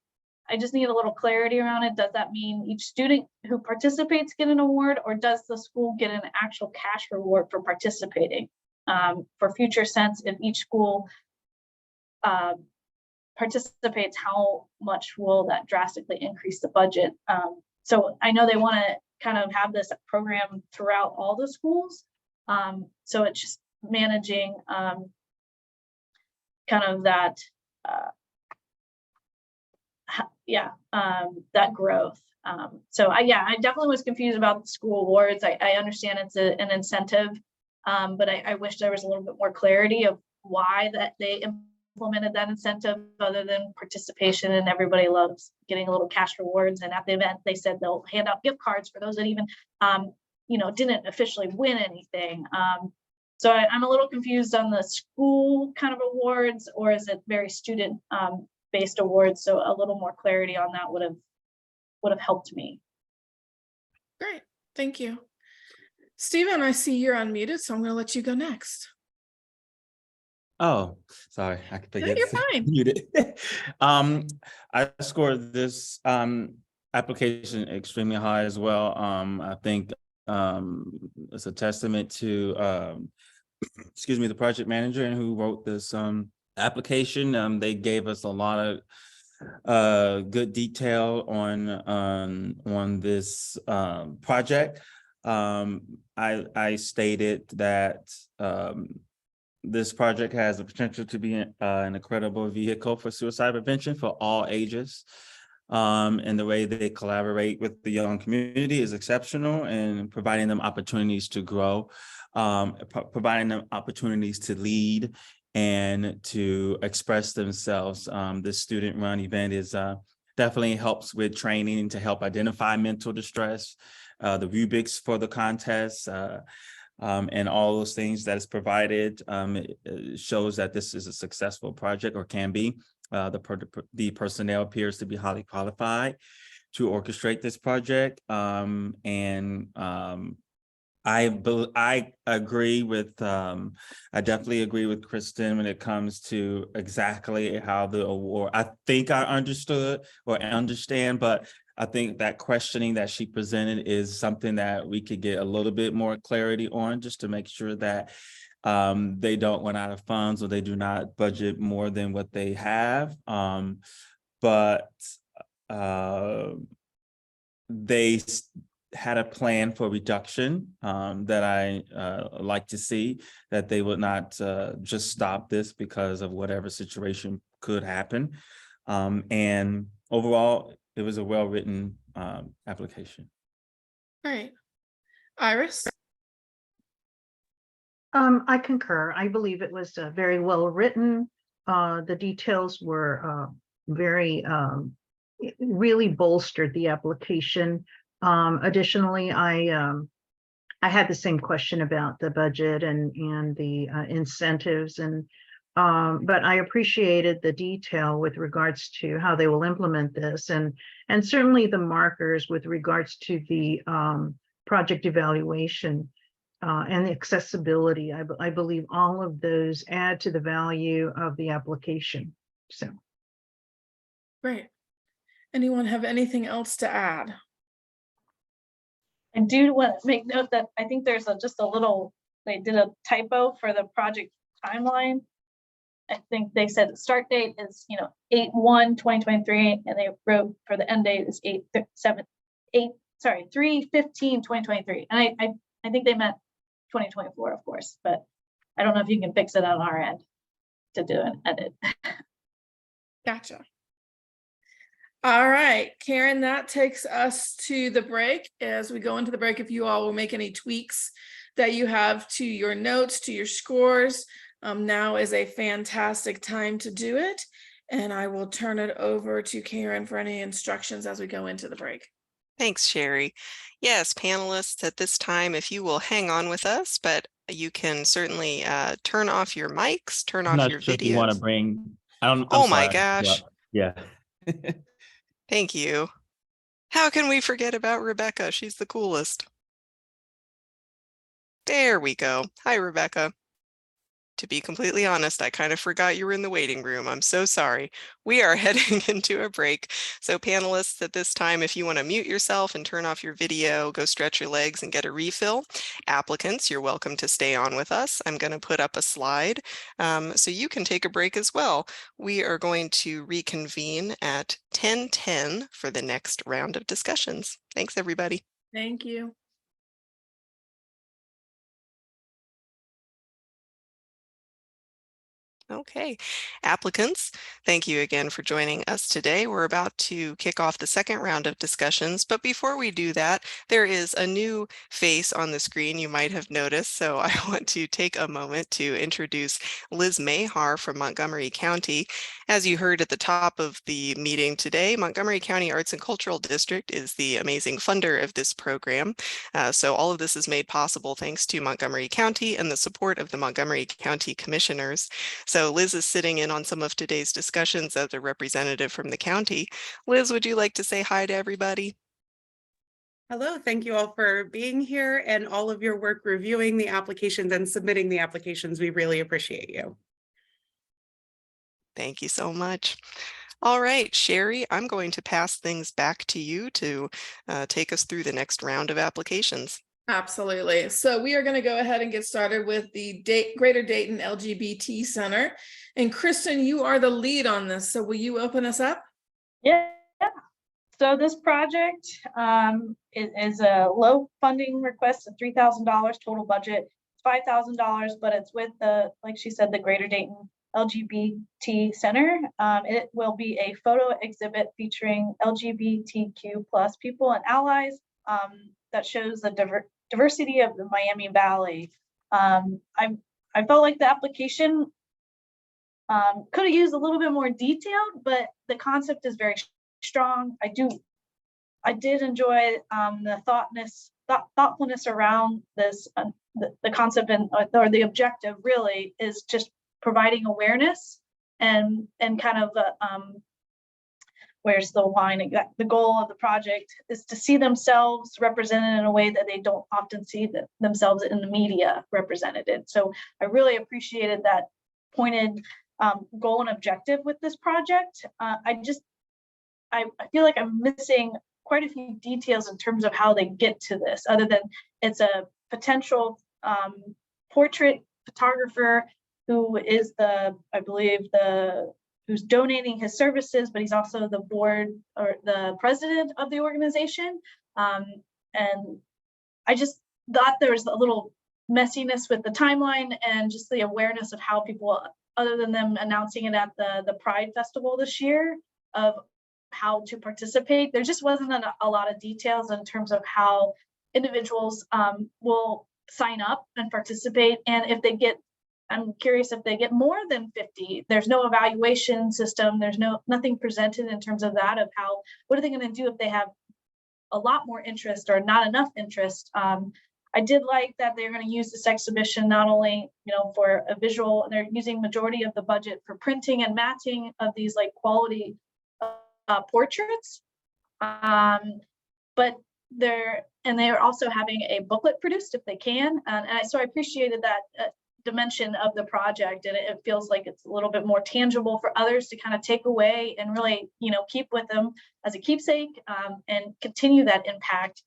I just need a little clarity around it. Does that mean each student who participates get an award, or does the school get an actual cash reward for participating? For future sense, if each school participates, how much will that drastically increase the budget? So I know they want to kind of have this program throughout all the schools. So it's just managing kind of that, that growth. So I definitely was confused about the school awards. I understand it's an incentive, but I wish there was a little bit more clarity of why that they implemented that incentive other than participation, and everybody loves getting a little cash rewards. And at the event, they said they'll hand out gift cards for those that even, didn't officially win anything. So I'm a little confused on the school kind of awards, or is it very student based awards? So a little more clarity on that would have helped me. Great, thank you. Stephen, I see you're unmuted, so I'm going to let you go next. Oh, sorry, I could No, you're fine. muted. I scored this application extremely high as well. I think it's a testament to the project manager and who wrote this application. They gave us a lot of good detail on this project. I stated that this project has the potential to be an incredible vehicle for suicide prevention for all ages. And the way that they collaborate with the young community is exceptional, and providing them opportunities to grow, providing them opportunities to lead and to express themselves. This student-run event is definitely helps with training to help identify mental distress, the rubrics for the contest, and all those things that is provided. It shows that this is a successful project, or can be. The personnel appears to be highly qualified to orchestrate this project. I agree with, I definitely agree with Kristen when it comes to exactly how the award, I think I understood or understand, but I think that questioning that she presented is something that we could get a little bit more clarity on, just to make sure that they don't run out of funds, or they do not budget more than what they have. But they had a plan for reduction that I like to see, that they would not just stop this because of whatever situation could happen. And overall, it was a well-written application. Great. Iris? I concur. I believe it was very well written. The details were very, really bolstered the application. Additionally, I had the same question about the budget and the incentives, and but I appreciated the detail with regards to how they will implement this, and certainly the markers with regards to the project evaluation and the accessibility. I believe all of those add to the value of the application. So Great. Anyone have anything else to add? I do want to make note that I think there's just a little, they did a typo for the project timeline. I think they said the start date is 8/1/2023, and they wrote for the end date is 3/15/2023. And I think they meant 2024, of course, but I don't know if you can fix it on our end to do an edit. Gotcha. All right, Karen, that takes us to the break. As we go into the break, if you all will make any tweaks that you have to your notes, to your scores, now is a fantastic time to do it. And I will turn it over to Karen for any instructions as we go into the break. Thanks, Sherry. Yes, panelists, at this time, if you will hang on with us, but you can certainly turn off your mics, turn I'm off not your sure if you want to videos. bring, I'm Oh my sorry. gosh. Yeah. Thank you. How can we forget about Rebecca? She's the coolest. There we go. Hi, Rebecca. To be completely honest, I kind of forgot you were in the waiting room. I'm so sorry. We are heading into a break. So panelists, at this time, if you want to mute yourself and turn off your video, go stretch your legs and get a refill. Applicants, you're welcome to stay on with us. I'm going to put up a slide so you can take a break as well. We are going to reconvene at 10:10 for the next round of discussions. Thanks, everybody. Thank you. Okay, applicants, thank you again for joining us today. We're about to kick off the second round of discussions, but before we do that, there is a new face on the screen you might have noticed, so I want to take a moment to introduce Liz Mahar from Montgomery County. As you heard at the top of the meeting today, Montgomery County Arts and Cultural District is the amazing funder of this program. So all of this is made possible thanks to Montgomery County and the support of the Montgomery County Commissioners. So Liz is sitting in on some of today's discussions as a representative from the county. Liz, would you like to say hi to everybody? Hello, thank you all for being here and all of your work reviewing the applications and submitting the applications. We really appreciate you. Thank you so much. All right, Sherry, I'm going to pass things back to you to take us through the next round of applications. Absolutely. So we are going to go ahead and get started with the Greater Dayton LGBT Center. And Kristen, you are the lead on this. So will you open us up? Yeah. So this project is a low funding request of $3,000 total budget, $5,000, but it's with the, like she said, the Greater Dayton LGBT Center. It will be a photo exhibit featuring LGBTQ plus people and allies that shows the diversity of the Miami Valley. I felt like the application could have used a little bit more detailed, but the concept is very strong. I did enjoy the thoughtfulness around this. The concept or the objective really is just providing awareness and kind of where's the line? The goal of the project is to see themselves represented in a way that they don't often see themselves in the media represented. So I really appreciated that pointed goal and objective with this project. I feel like I'm missing quite a few details in terms of how they get to this, other than it's a potential portrait photographer who is who's donating his services, but he's also the board or the president of the organization. And I just thought there was a little messiness with the timeline and just the awareness of how people, other than them announcing it at the Pride Festival this year, of how to participate. There just wasn't a lot of details in terms of how individuals will sign up and participate. And if they get, I'm curious if they get more than 50, there's no evaluation system. There's nothing presented in terms of that, of how, what are they going to do if they have a lot more interest or not enough interest. I did like that they're going to use this exhibition not only, for a visual, they're using majority of the budget for printing and matching of these like quality portraits, but they're also having a booklet produced if they can, so I appreciated that dimension of the project, and it feels like it's a little bit more tangible for others to kind of take away and really keep with them as a keepsake, and continue that impact.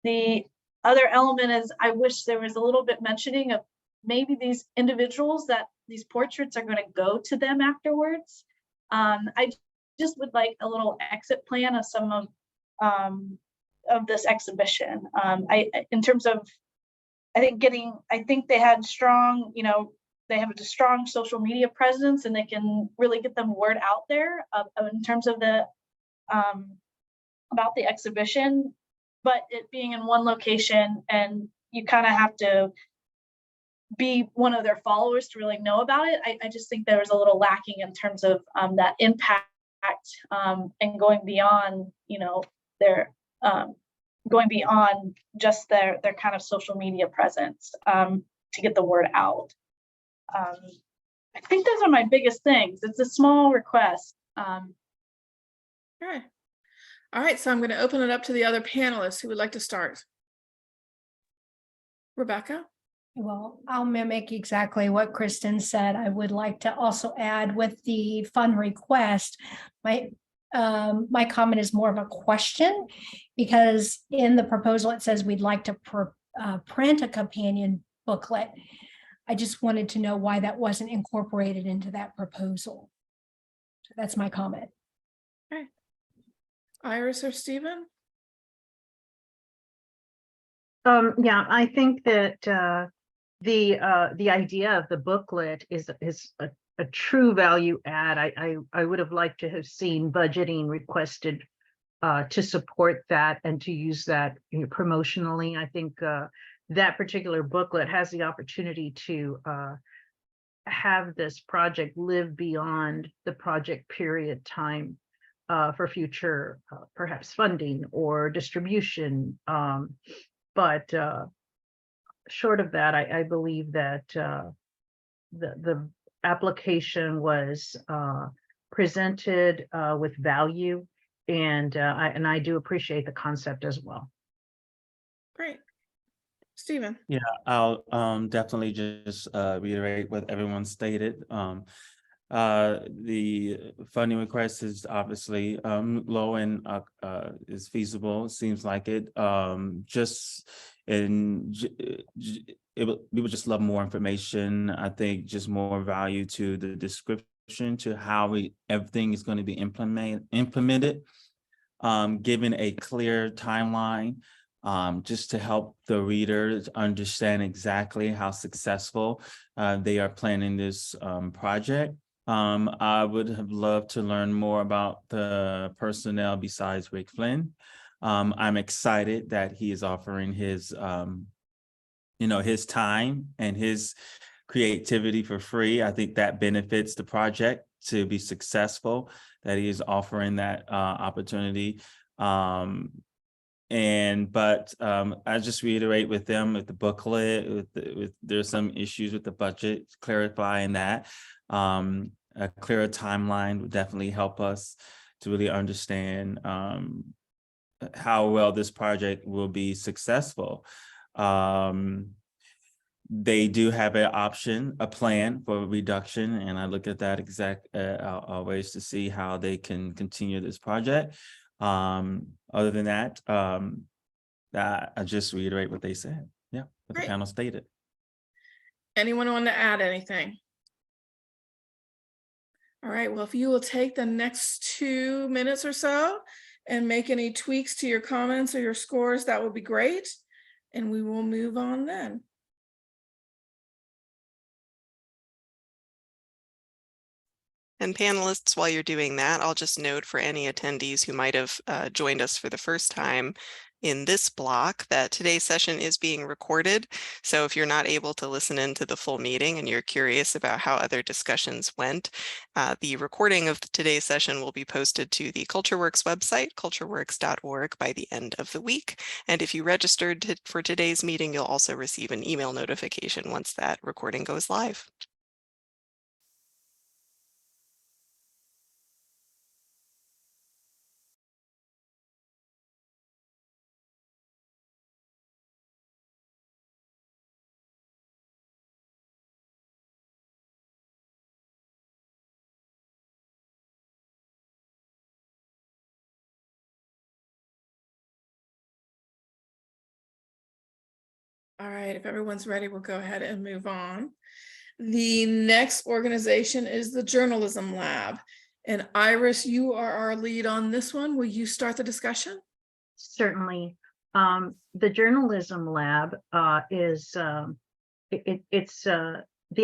The other element is I wish there was a little bit mentioning of maybe these individuals that these portraits are going to go to them afterwards. I just would like a little exit plan of some of this exhibition. In terms of, I think they had strong, they have a strong social media presence, and they can really get them word out there in terms of the about the exhibition. But it being in one location, and you kind of have to be one of their followers to really know about it. I just think there was a little lacking in terms of that impact and going beyond, their going beyond just their kind of social media presence to get the word out. I think those are my biggest things. It's a small request. Okay. All right, so I'm going to open it up to the other panelists who would like to start. Rebecca? Well, I'll mimic exactly what Kristen said. I would like to also add with the fund request, my comment is more of a question, because in the proposal, it says we'd like to print a companion booklet. I just wanted to know why that wasn't incorporated into that proposal. So that's my comment. Okay. Iris or Stephen? Yeah, I think that the idea of the booklet is a true value add. I would have liked to have seen budgeting requested to support that and to use that promotionally. I think that particular booklet has the opportunity to have this project live beyond the project period time for future perhaps funding or distribution. But short of that, I believe that the application was presented with value, and I do appreciate the concept as well. Great. Stephen? Yeah, I'll definitely just reiterate what everyone stated. The funding request is obviously low and is feasible. Seems like it. We would just love more information. I think just more value to the description, to how everything is going to be implemented. Given a clear timeline. Just to help the readers understand exactly how successful they are planning this project. I would have loved to learn more about the personnel besides Rick Flynn. I'm excited that he is offering his, his time and his creativity for free. I think that benefits the project to be successful, that he is offering that opportunity. But I just reiterate with them with the booklet, there's some issues with the budget, clarifying that. A clearer timeline would definitely help us to really understand how well this project will be successful. They do have an option, a plan for reduction, and I look at that always to see how they can continue this project. Other than that, I just reiterate what they said. Yeah, what the panel stated. Anyone want to add anything? All right, well, if you will take the next 2 minutes or so and make any tweaks to your comments or your scores, that would be great. And we will move on then. And panelists, while you're doing that, I'll just note for any attendees who might have joined us for the first time in this block that today's session is being recorded. So if you're not able to listen into the full meeting and you're curious about how other discussions went, the recording of today's session will be posted to the CultureWorks website, cultureworks.org, by the end of the week. And if you registered for today's meeting, you'll also receive an email notification once that recording goes live. All right, if everyone's ready, we'll go ahead and move on. The next organization is the Journalism Lab. And Iris, you are our lead on this one. Will you start the discussion? Certainly. The Journalism Lab is the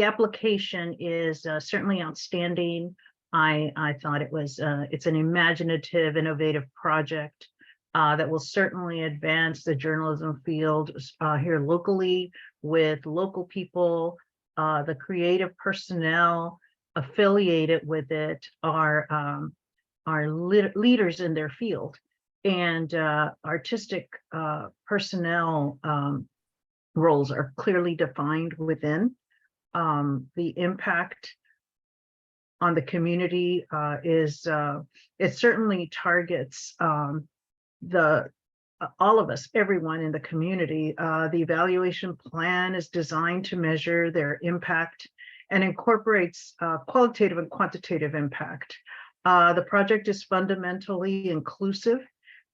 application is certainly outstanding. I thought it's an imaginative, innovative project. that will certainly advance the journalism field here locally with local people. The creative personnel affiliated with it are leaders in their field, and artistic personnel roles are clearly defined within. The impact on the community it certainly targets all of us, everyone in the community. The evaluation plan is designed to measure their impact and incorporates qualitative and quantitative impact. The project is fundamentally inclusive,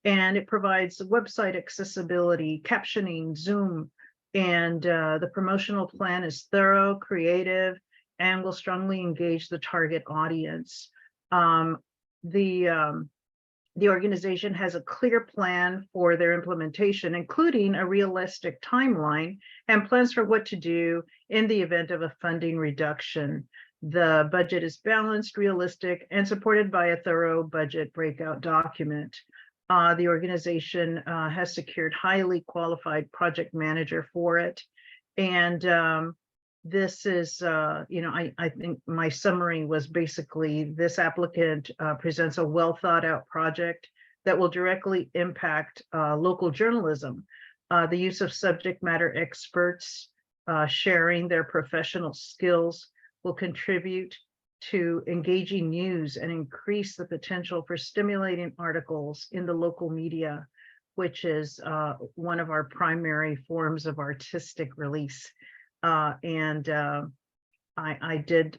and it provides website accessibility, captioning, Zoom, and the promotional plan is thorough, creative, and will strongly engage the target audience. The organization has a clear plan for their implementation, including a realistic timeline and plans for what to do in the event of a funding reduction. The budget is balanced, realistic, and supported by a thorough budget breakout document. The organization has secured highly qualified project manager for it. And this is, I think my summary was basically this applicant presents a well thought out project that will directly impact local journalism. The use of subject matter experts sharing their professional skills will contribute to engaging news and increase the potential for stimulating articles in the local media, which is one of our primary forms of artistic release. I did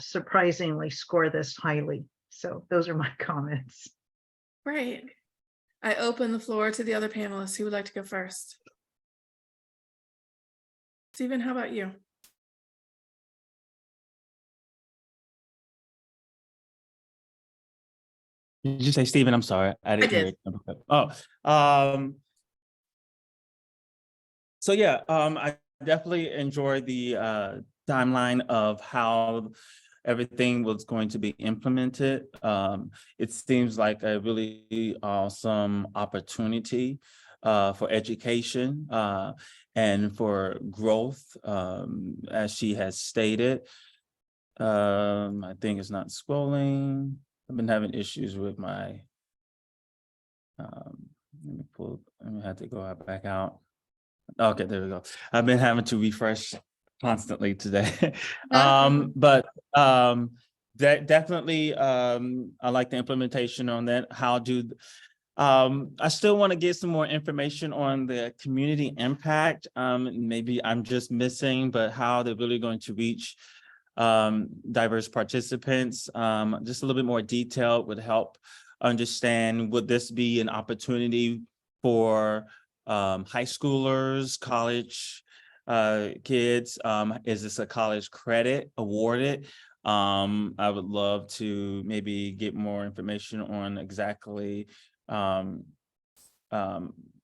surprisingly score this highly. So those are my comments. Great. I open the floor to the other panelists. Who would like to go first? Stephen, how about you? Did you say Stephen? I'm sorry. I didn't hear it. Oh, so yeah, I definitely enjoyed the timeline of how everything was going to be implemented. It seems like a really awesome opportunity for education and for growth, as she has stated. I think it's not scrolling. I've been having issues with my, let me have to go back out. Okay, there we go. I've been having to refresh constantly today. But that definitely, I like the implementation on that. I still want to get some more information on the community impact. Maybe I'm just missing, but how they're really going to reach diverse participants. Just a little bit more detail would help understand, would this be an opportunity for high schoolers, college kids? Is this a college credit awarded? I would love to maybe get more information on exactly,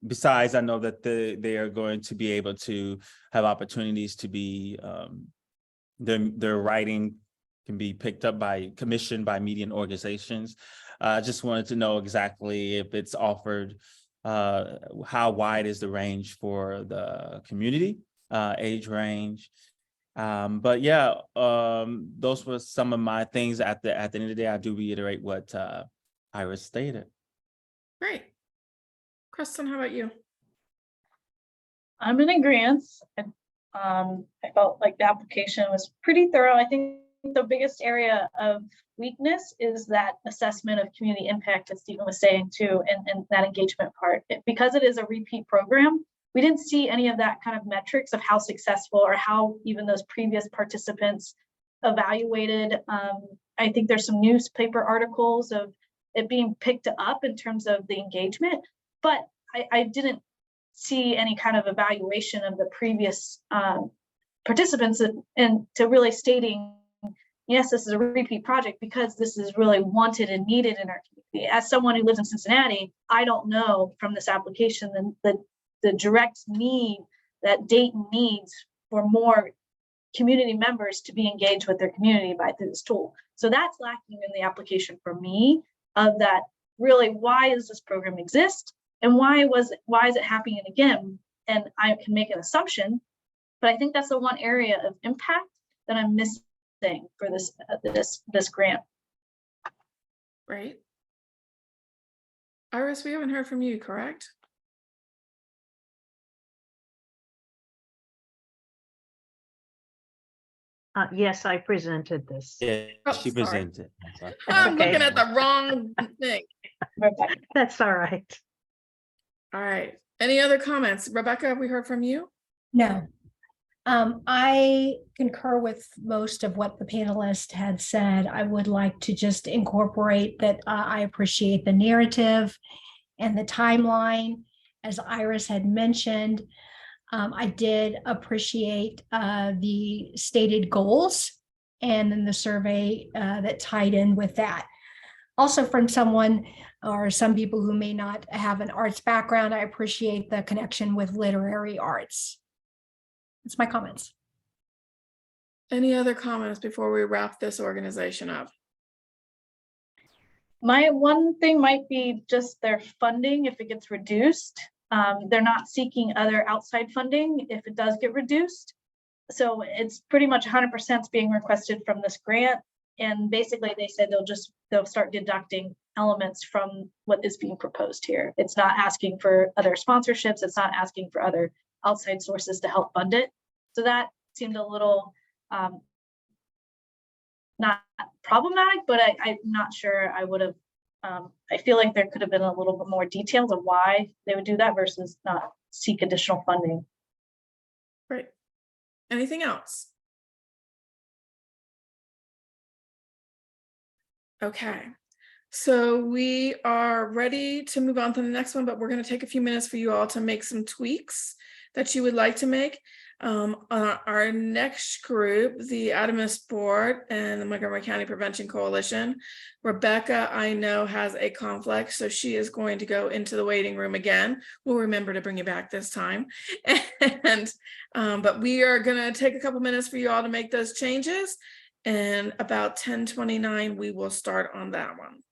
besides, I know that they are going to be able to have opportunities to be, their writing can be picked up commissioned by media organizations. I just wanted to know exactly if it's offered, how wide is the range for the community, age range. But yeah, those were some of my things. At the end of the day, I do reiterate what Iris stated. Great. Kristen, how about you? I'm in agreement. I felt like the application was pretty thorough. I think the biggest area of weakness is that assessment of community impact, as Stephen was saying too, and that engagement part. Because it is a repeat program, we didn't see any of that kind of metrics of how successful or how even those previous participants evaluated. I think there's some newspaper articles of it being picked up in terms of the engagement, but I didn't see any kind of evaluation of the previous participants and to really stating, yes, this is a repeat project because this is really wanted and needed in our community. As someone who lives in Cincinnati, I don't know from this application the direct need that Dayton needs for more community members to be engaged with their community through this tool. So that's lacking in the application for me, of that really, why does this program exist? And why is it happening again? And I can make an assumption, but I think that's the one area of impact that I'm missing for this grant. Right. Iris, we haven't heard from you, correct? Yes, I presented this. Yeah, Oh, she sorry. presented. I'm I'm okay. looking at the wrong thing. Rebecca. That's all right. All right. Any other comments? Rebecca, have we heard from you? No. I concur with most of what the panelists had said. I would like to just incorporate that I appreciate the narrative and the timeline, as Iris had mentioned. I did appreciate the stated goals and then the survey that tied in with that. Also, from someone or some people who may not have an arts background, I appreciate the connection with literary arts. That's my comments. Any other comments before we wrap this organization up? My one thing might be just their funding. If it gets reduced, they're not seeking other outside funding if it does get reduced. So it's pretty much 100% being requested from this grant. And basically they said they'll start deducting elements from what is being proposed here. It's not asking for other sponsorships. It's not asking for other outside sources to help fund it. So that seemed a little not problematic, but I'm not sure I would have, I feel like there could have been a little bit more details of why they would do that versus not seek additional funding. Great. Anything else? Okay. So we are ready to move on to the next one, but we're going to take a few minutes for you all to make some tweaks that you would like to make. On our next group, the ADAMHS board and the Montgomery County Prevention Coalition, Rebecca, I know, has a conflict, so she is going to go into the waiting room again. We'll remember to bring you back this time. And but we are going to take a couple minutes for you all to make those changes, and about 10:29 we will start on that one.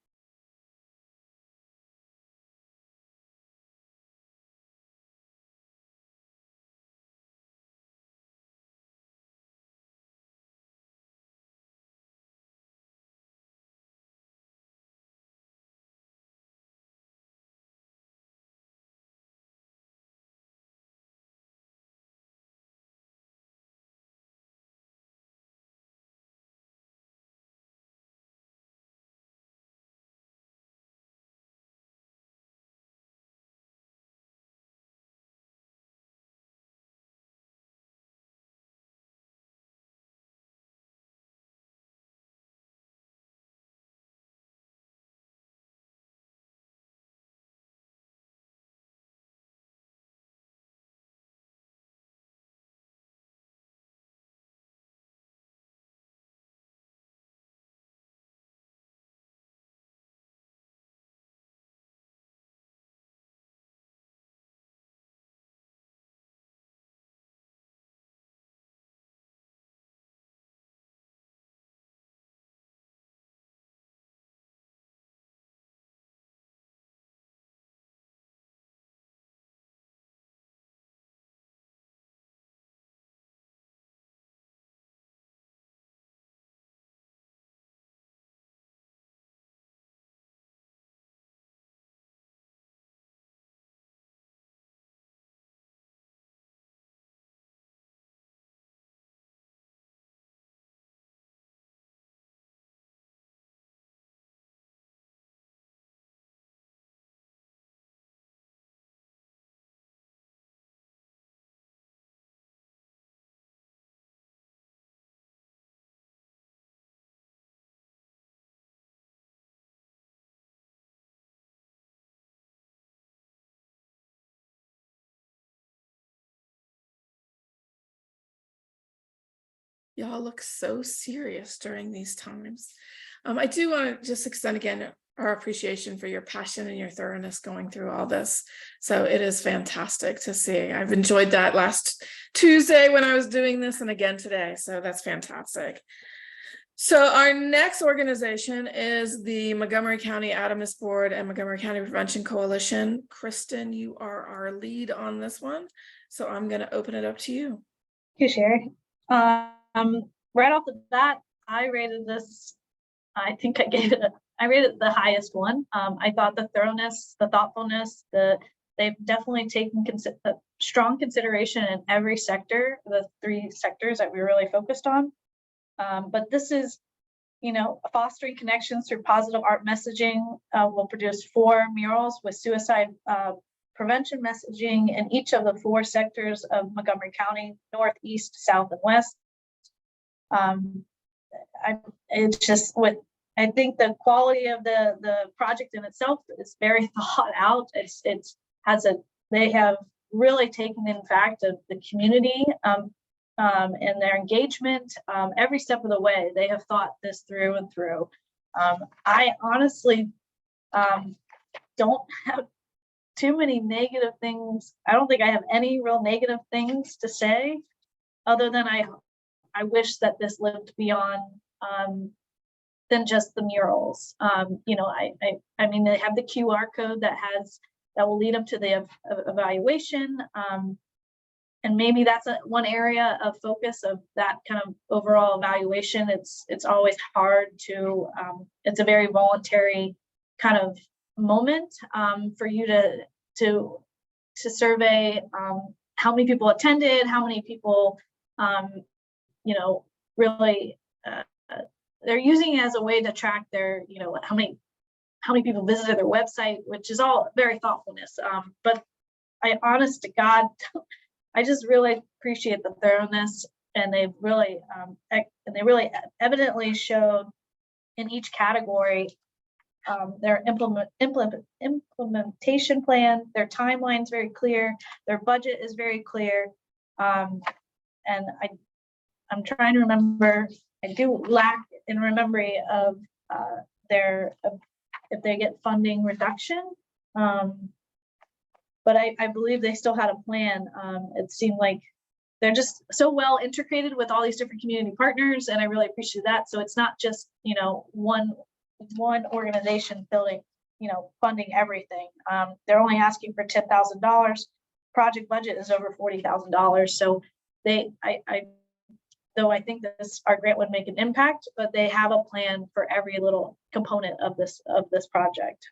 Y'all look so serious during these times. I do want to just extend again our appreciation for your passion and your thoroughness going through all this. So it is fantastic to see. I've enjoyed that last Tuesday when I was doing this and again today. So that's fantastic. So our next organization is the Montgomery County ADAMHS Board and Montgomery County Prevention Coalition. Kristen, you are our lead on this one. So I'm going to open it up to you. Thank you, Sherry. Right off the bat, I rated this, I think I rated it the highest one. I thought the thoroughness, the thoughtfulness, they've definitely taken strong consideration in every sector, the 3 sectors that we really focused on. But this is, fostering connections through positive art messaging. Will produce 4 murals with suicide prevention messaging in each of the 4 sectors of Montgomery County: North, East, South, and West. I think the quality of the project in itself is very thought out. They have really taken in fact of the community and their engagement every step of the way. They have thought this through and through. I honestly don't have too many negative things. I don't think I have any real negative things to say, other than I wish that this lived beyond than just the murals. I mean, they have the QR code that will lead them to the evaluation. And maybe that's one area of focus of that kind of overall evaluation. It's always hard to, it's a very voluntary kind of moment for you to survey how many people attended, how many people, really, they're using it as a way to track their, how many people visited their website, which is all very thoughtfulness. But honest to God, I just really appreciate the thoroughness, and they've really, evidently showed in each category their implementation plan, their timeline's very clear, their budget is very clear, and I'm trying to remember. I do lack in memory of if they get funding reduction. But I believe they still had a plan. It seemed like they're just so well integrated with all these different community partners, and I really appreciate that. So it's not just one organization building, funding everything. They're only asking for $10,000. Project budget is over $40,000. So though I think our grant would make an impact, but they have a plan for every little component of this project.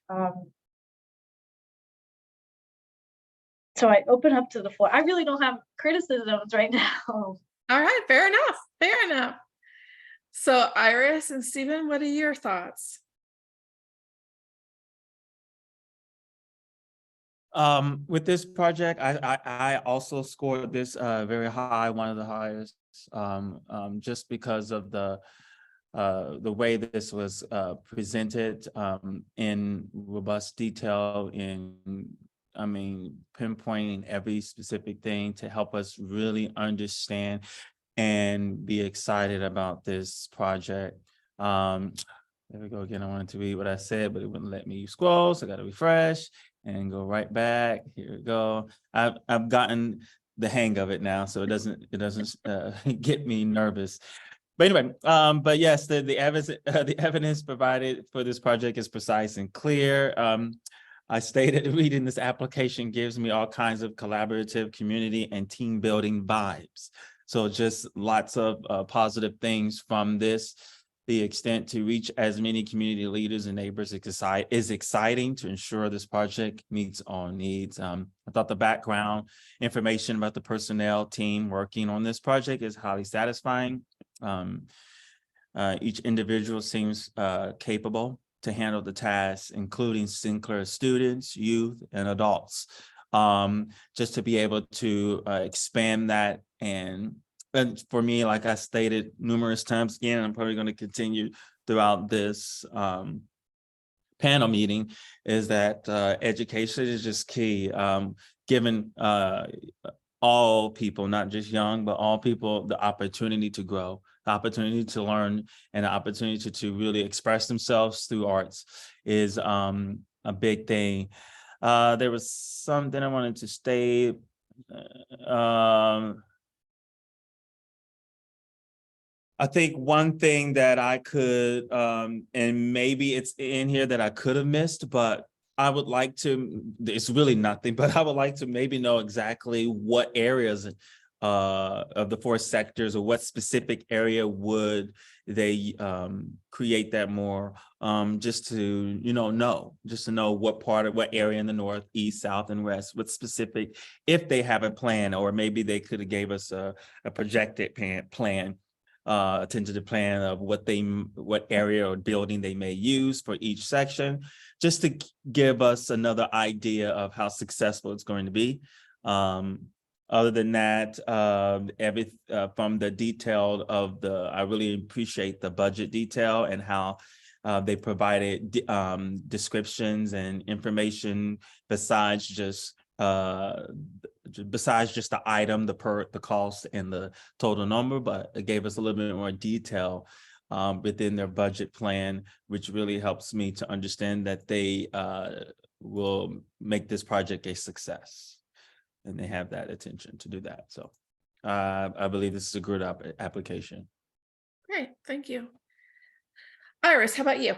So I open up to the floor. I really don't have criticisms right now. All right, fair enough. So Iris and Stephen, what are your thoughts? With this project, I also scored this very high, one of the highest, just because of the way this was presented in robust detail, pinpointing every specific thing to help us really understand and be excited about this project. There we go again. I wanted to read what I said, but it wouldn't let me scroll, so I got to refresh and go right back. Here we go. I've gotten the hang of it now, so it doesn't get me nervous. But anyway, but yes, the evidence provided for this project is precise and clear. I stated reading this application gives me all kinds of collaborative, community, and team building vibes. So just lots of positive things from this. The extent to reach as many community leaders and neighbors is exciting to ensure this project meets all needs. I thought the background information about the personnel team working on this project is highly satisfying. Each individual seems capable to handle the tasks, including Sinclair students, youth, and adults. Just to be able to expand that, and for me, like I stated numerous times again, I'm probably going to continue throughout this panel meeting, is that education is just key. Giving all people, not just young, but all people, the opportunity to grow, the opportunity to learn, and the opportunity to really express themselves through arts is a big thing. There was something I wanted to state. I think one thing that I could, and maybe it's in here that I could have missed, but I would like to, it's really nothing, but I would like to maybe know exactly what areas of the 4 sectors, or what specific area would they create that more, just to, just to know what part of what area in the north, east, south, and west, what specific, if they have a plan, or maybe they could have gave us a projected plan, tentative plan of what area or building they may use for each section, just to give us another idea of how successful it's going to be. Other than that, from the detail of I really appreciate the budget detail and how they provided descriptions and information besides just the item, the cost and the total number, but it gave us a little bit more detail within their budget plan, which really helps me to understand that they will make this project a success. And they have that attention to do that. So I believe this is a good application. Great, thank you. Iris, how about you?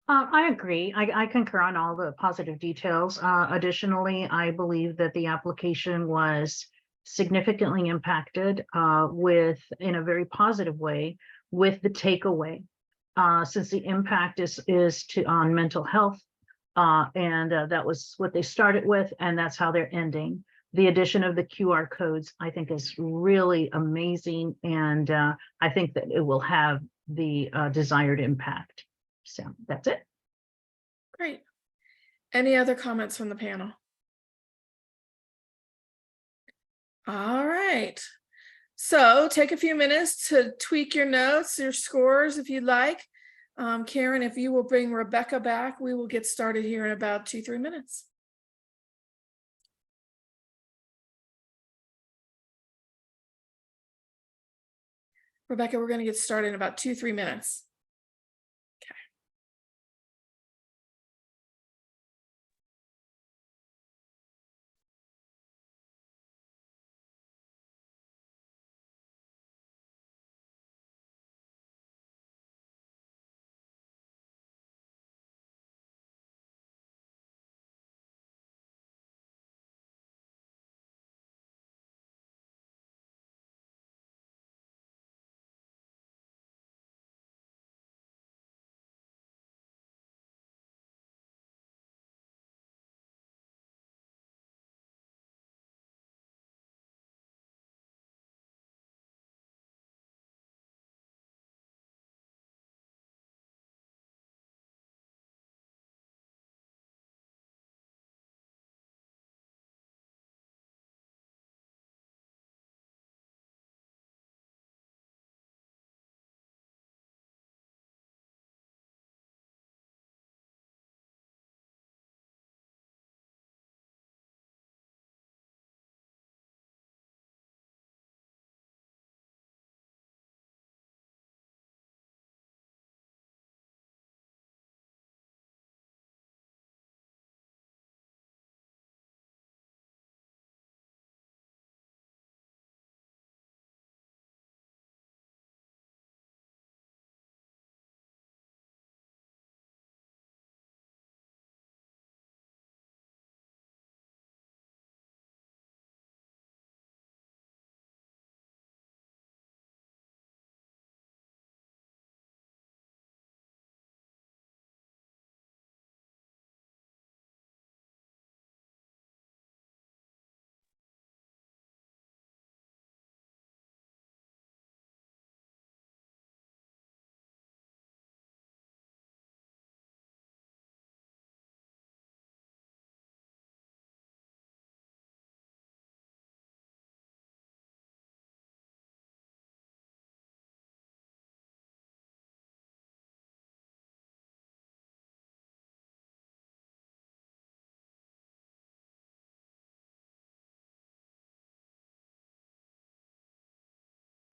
I agree. I concur on all the positive details. Additionally, I believe that the application was significantly impacted in a very positive way with the takeaway, since the impact is on mental health, and that was what they started with, and that's how they're ending. The addition of the QR codes, I think, is really amazing, and I think that it will have the desired impact. So that's it. Great. Any other comments from the panel? All right. So take a few minutes to tweak your notes, your scores, if you'd like. Karen, if you will bring Rebecca back, we will get started here in about 2-3 minutes. Rebecca, we're going to get started in about 2-3 minutes.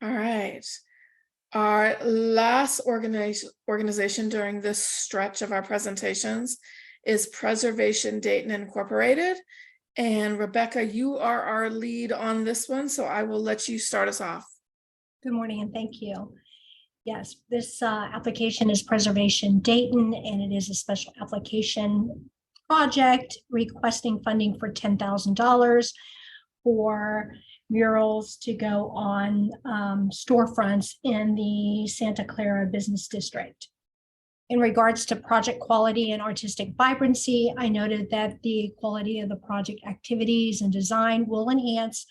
All right. Our last organization during this stretch of our presentations is Preservation Dayton Incorporated. And Rebecca, you are our lead on this one, so I will let you start us off. Good morning and thank you. Yes, this application is Preservation Dayton, and it is a special application project requesting funding for $10,000 for murals to go on storefronts in the Santa Clara Business District. In regards to project quality and artistic vibrancy, I noted that the quality of the project activities and design will enhance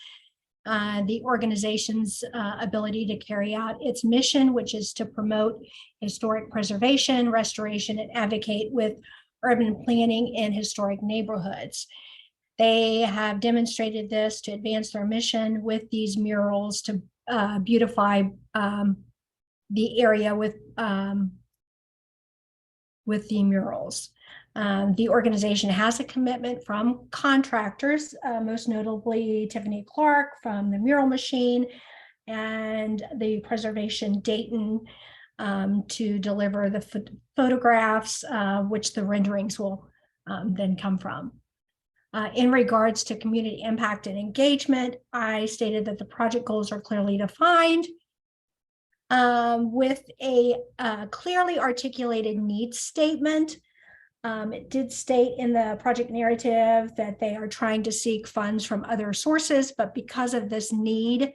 the organization's ability to carry out its mission, which is to promote historic preservation, restoration, and advocate with urban planning in historic neighborhoods. They have demonstrated this to advance their mission with these murals to beautify the area with the murals. The organization has a commitment from contractors, most notably Tiffany Clark from the Mural Machine and the Preservation Dayton, to deliver the photographs, which the renderings will then come from. In regards to community impact and engagement, I stated that the project goals are clearly defined with a clearly articulated needs statement. It did state in the project narrative that they are trying to seek funds from other sources, but because of this need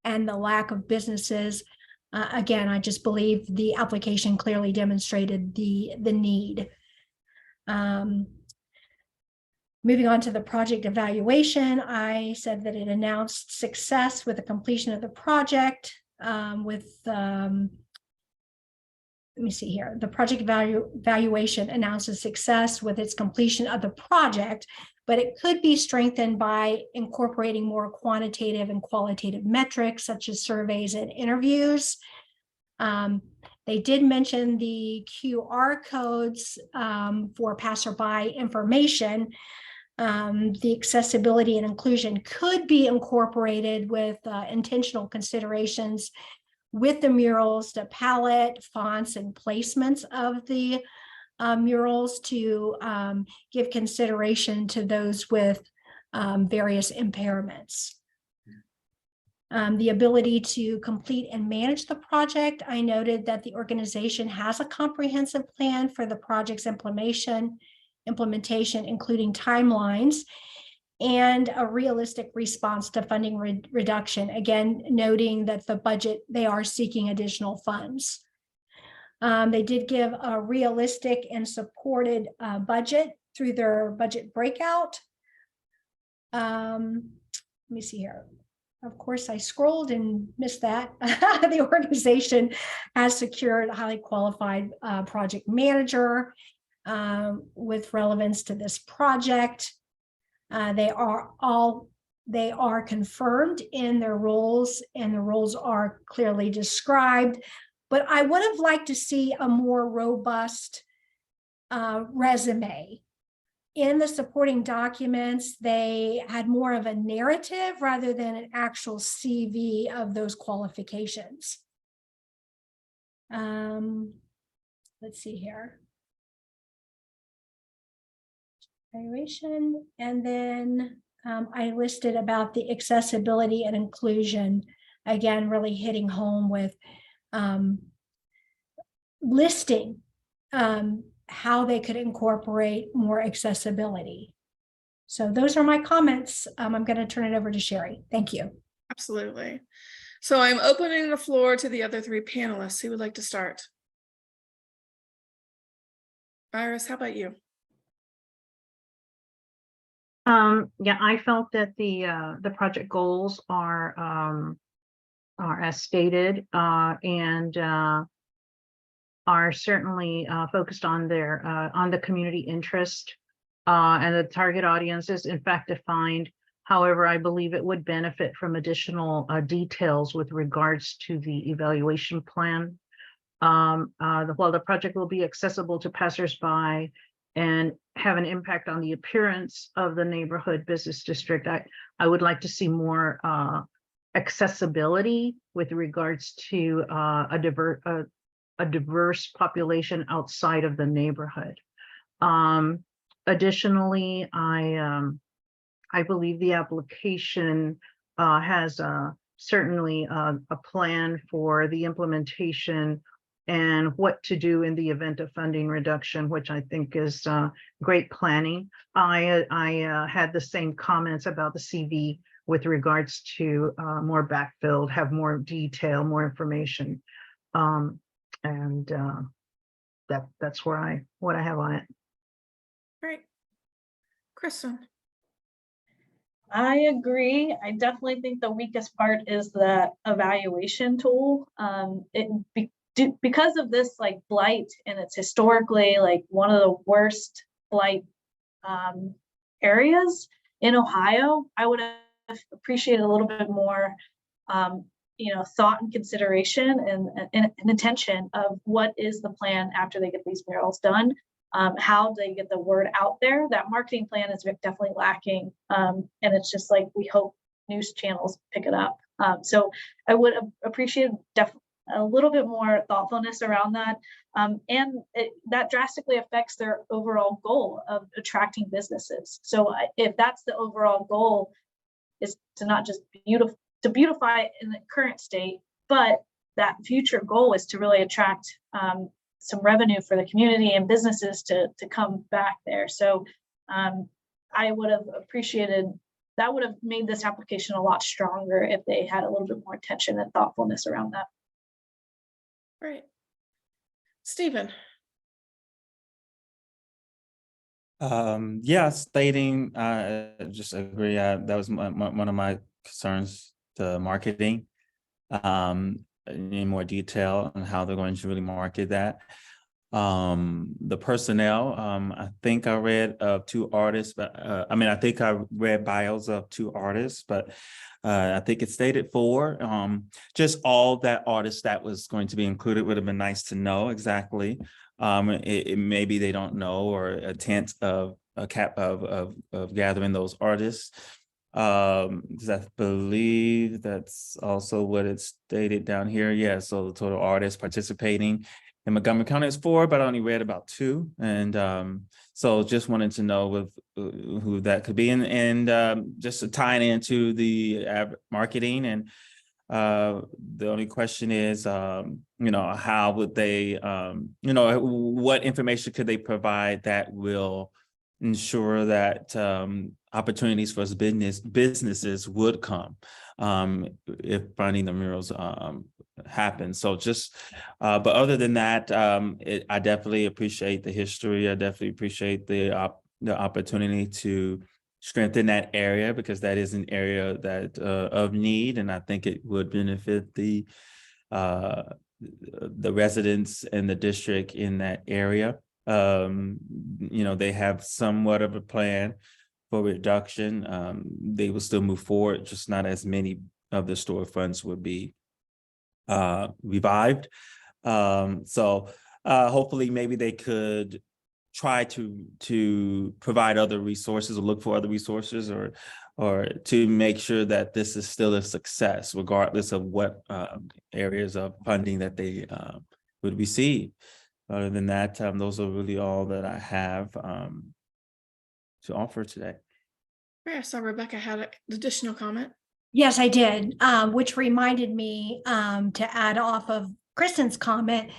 and the lack of businesses, again, I just believe the application clearly demonstrated the need. Moving on to the project evaluation, I said that it announced success with the completion of the project let me see here. The project evaluation announces success with its completion of the project, but it could be strengthened by incorporating more quantitative and qualitative metrics such as surveys and interviews. They did mention the QR codes for passerby information. The accessibility and inclusion could be incorporated with intentional considerations with the murals, the palette, fonts, and placements of the murals to give consideration to those with various impairments. The ability to complete and manage the project, I noted that the organization has a comprehensive plan for the project's implementation, including timelines, and a realistic response to funding reduction, again, noting that the budget, they are seeking additional funds. They did give a realistic and supported budget through their budget breakout. Let me see here. Of course, I scrolled and missed that. The organization has secured a highly qualified project manager with relevance to this project. They are confirmed in their roles, and the roles are clearly described, but I would have liked to see a more robust resume. In the supporting documents, they had more of a narrative rather than an actual CV of those qualifications. Let's see here. Evaluation, and then I listed about the accessibility and inclusion, again, really hitting home with listing how they could incorporate more accessibility. So those are my comments. I'm going to turn it over to Sherry. Thank you. Absolutely. So I'm opening the floor to the other three panelists. Who would like to start? Iris, how about you? Yeah, I felt that the project goals are as stated and are certainly focused on the community interest and the target audience is in fact defined. However, I believe it would benefit from additional details with regards to the evaluation plan. While the project will be accessible to passersby and have an impact on the appearance of the neighborhood business district, I would like to see more accessibility with regards to a diverse population outside of the neighborhood. Additionally, I believe the application has certainly a plan for the implementation and what to do in the event of funding reduction, which I think is great planning. I had the same comments about the CV with regards to more backfilled, have more detail, more information. That's what I have on it. Great. Kristen. I agree. I definitely think the weakest part is the evaluation tool. Because of this like blight, and it's historically like one of the worst blight areas in Ohio, I would have appreciated a little bit more thought and consideration and attention of what is the plan after they get these murals done. How they get the word out there. That marketing plan is definitely lacking. And it's just like, we hope news channels pick it up. So I would appreciate a little bit more thoughtfulness around that. That drastically affects their overall goal of attracting businesses. So if that's the overall goal, is to not just beautify in the current state, but that future goal is to really attract some revenue for the community and businesses to come back there. So I would have appreciated, that would have made this application a lot stronger if they had a little bit more attention and thoughtfulness around that. Right. Stephen. Yeah, stating, just agree. That was one of my concerns, the marketing, in more detail on how they're going to really market that. The personnel, I think I read of 2 artists, but I think I read bios of 2 artists, but I think it stated 4. Just all that artists that was going to be included would have been nice to know exactly. Maybe they don't know, or a tent of a cap of gathering those artists. Because I believe that's also what it stated down here. Yeah, so the total artists participating in Montgomery County is 4, but I only read about 2. And so just wanted to know with who that could be, and just to tie it into the marketing. And the only question is, how would they, what information could they provide that will ensure that opportunities for businesses would come if finding the murals happen. So just, but other than that, I definitely appreciate the history. I definitely appreciate the opportunity to strengthen that area, because that is an area that of need, and I think it would benefit the residents and the district in that area. They have somewhat of a plan for reduction. They will still move forward, just not as many of the storefronts would be revived. So hopefully maybe they could try to provide other resources, or look for other resources, or to make sure that this is still a success, regardless of what areas of funding that they would receive. Other than that, those are really all that I have to offer today. I saw Rebecca had an additional comment. Yes, I did, which reminded me to add off of Kristen's comment,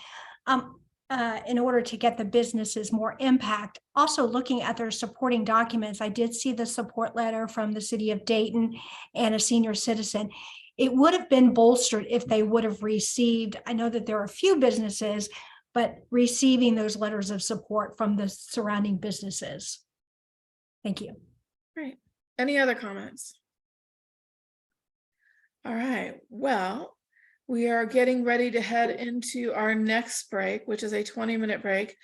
in order to get the businesses more impact, also looking at their supporting documents. I did see the support letter from the city of Dayton and a senior citizen. It would have been bolstered if they would have received, I know that there are a few businesses, but receiving those letters of support from the surrounding businesses. Thank you. Great. Any other comments? All right, well, we are getting ready to head into our next break, which is a 20-minute break.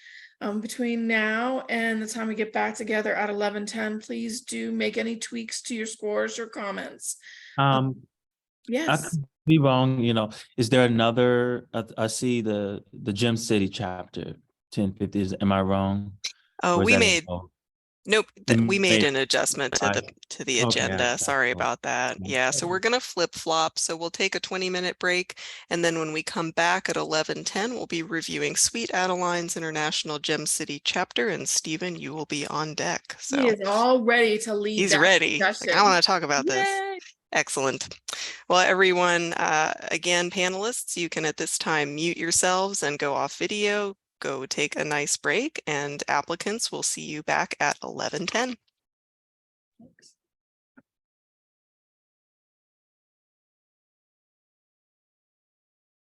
Between now and the time we get back together at 11:10, please do make any tweaks to your scores or comments. Yes. I could be wrong, is there another, I see the Gem City chapter, 1050, am I wrong? Oh, Or is we that made, oh, nope, you we made made- an adjustment to the Okay, agenda. Sorry about that. Okay. Yeah, so we're gonna flip flop. So we'll take a 20-minute break, and then when we come back at 11:10, we'll be reviewing Sweet Adelines International Gem City chapter, and Stephen, you will be on deck. So He is all ready to lead. he's that ready. Like, I discussion. want to talk about this. Yay. Excellent. Well, everyone, again, panelists, you can at this time mute yourselves and go off video, go take a nice break, and applicants will see you back at 11:10.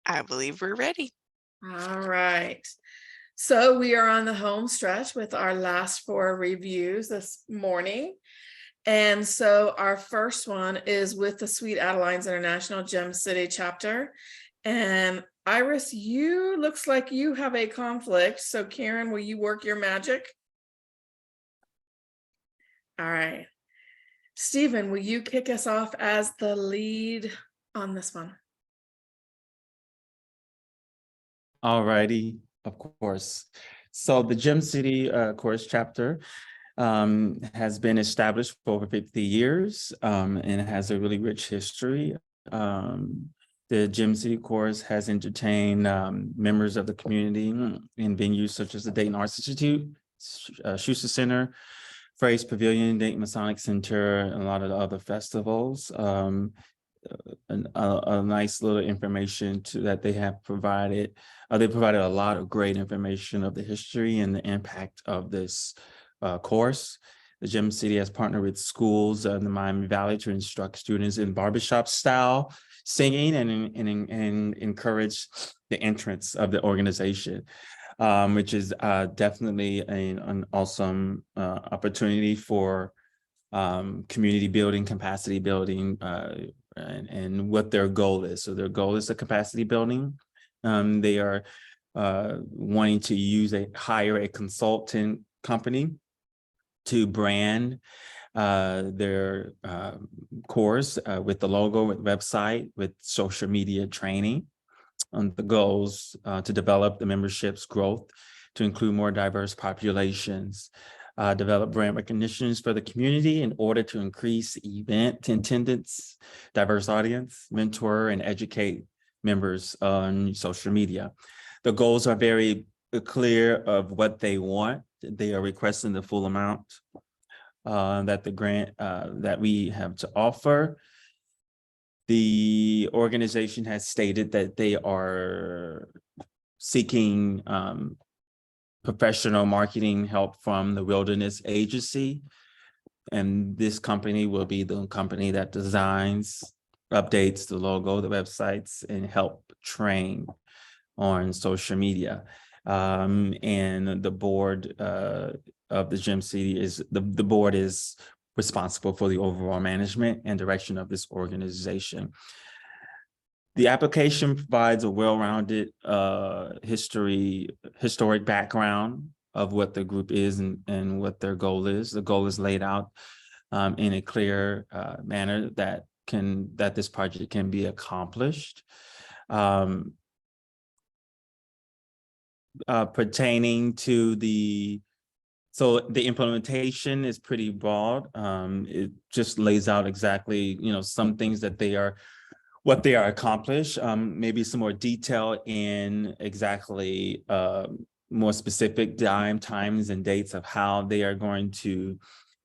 I believe we're ready. All right. So we are on the home stretch with our last 4 reviews this morning. And so our first one is with the Sweet Adelines International Gem City chapter. And Iris, you looks like you have a conflict. So Karen, will you work your magic? All right. Stephen, will you kick us off as the lead on this one? All righty, of course. So the Gem City course chapter has been established for over 50 years and has a really rich history. The Gem City course has entertained members of the community in venues such as the Dayton Arts Institute, Schuster Center, Phrase Pavilion, Dayton Masonic Center, and a lot of the other festivals. A nice little information that they have provided. They provided a lot of great information of the history and the impact of this course. The Gem City has partnered with schools in the Miami Valley to instruct students in barbershop style singing and encourage the entrance of the organization, which is definitely an awesome opportunity for community building, capacity building, and what their goal is. So their goal is the capacity building. They are wanting to hire a consultant company to brand their course with the logo, with website, with social media training. The goals to develop the membership's growth to include more diverse populations, develop brand recognitions for the community in order to increase event attendance, diverse audience, mentor and educate members on social media. The goals are very clear of what they want. They are requesting the full amount that the grant that we have to offer. The organization has stated that they are seeking professional marketing help from the Wilderness Agency. And this company will be the company that designs, updates the logo, the websites, and help train on social media. And the board of the Gem City is, the board is responsible for the overall management and direction of this organization. The application provides a well-rounded historic background of what the group is and what their goal is. The goal is laid out in a clear manner that this project can be accomplished. Pertaining to the implementation is pretty broad. It just lays out exactly, some things that what they are accomplished, maybe some more detail in exactly more specific times and dates of how they are going to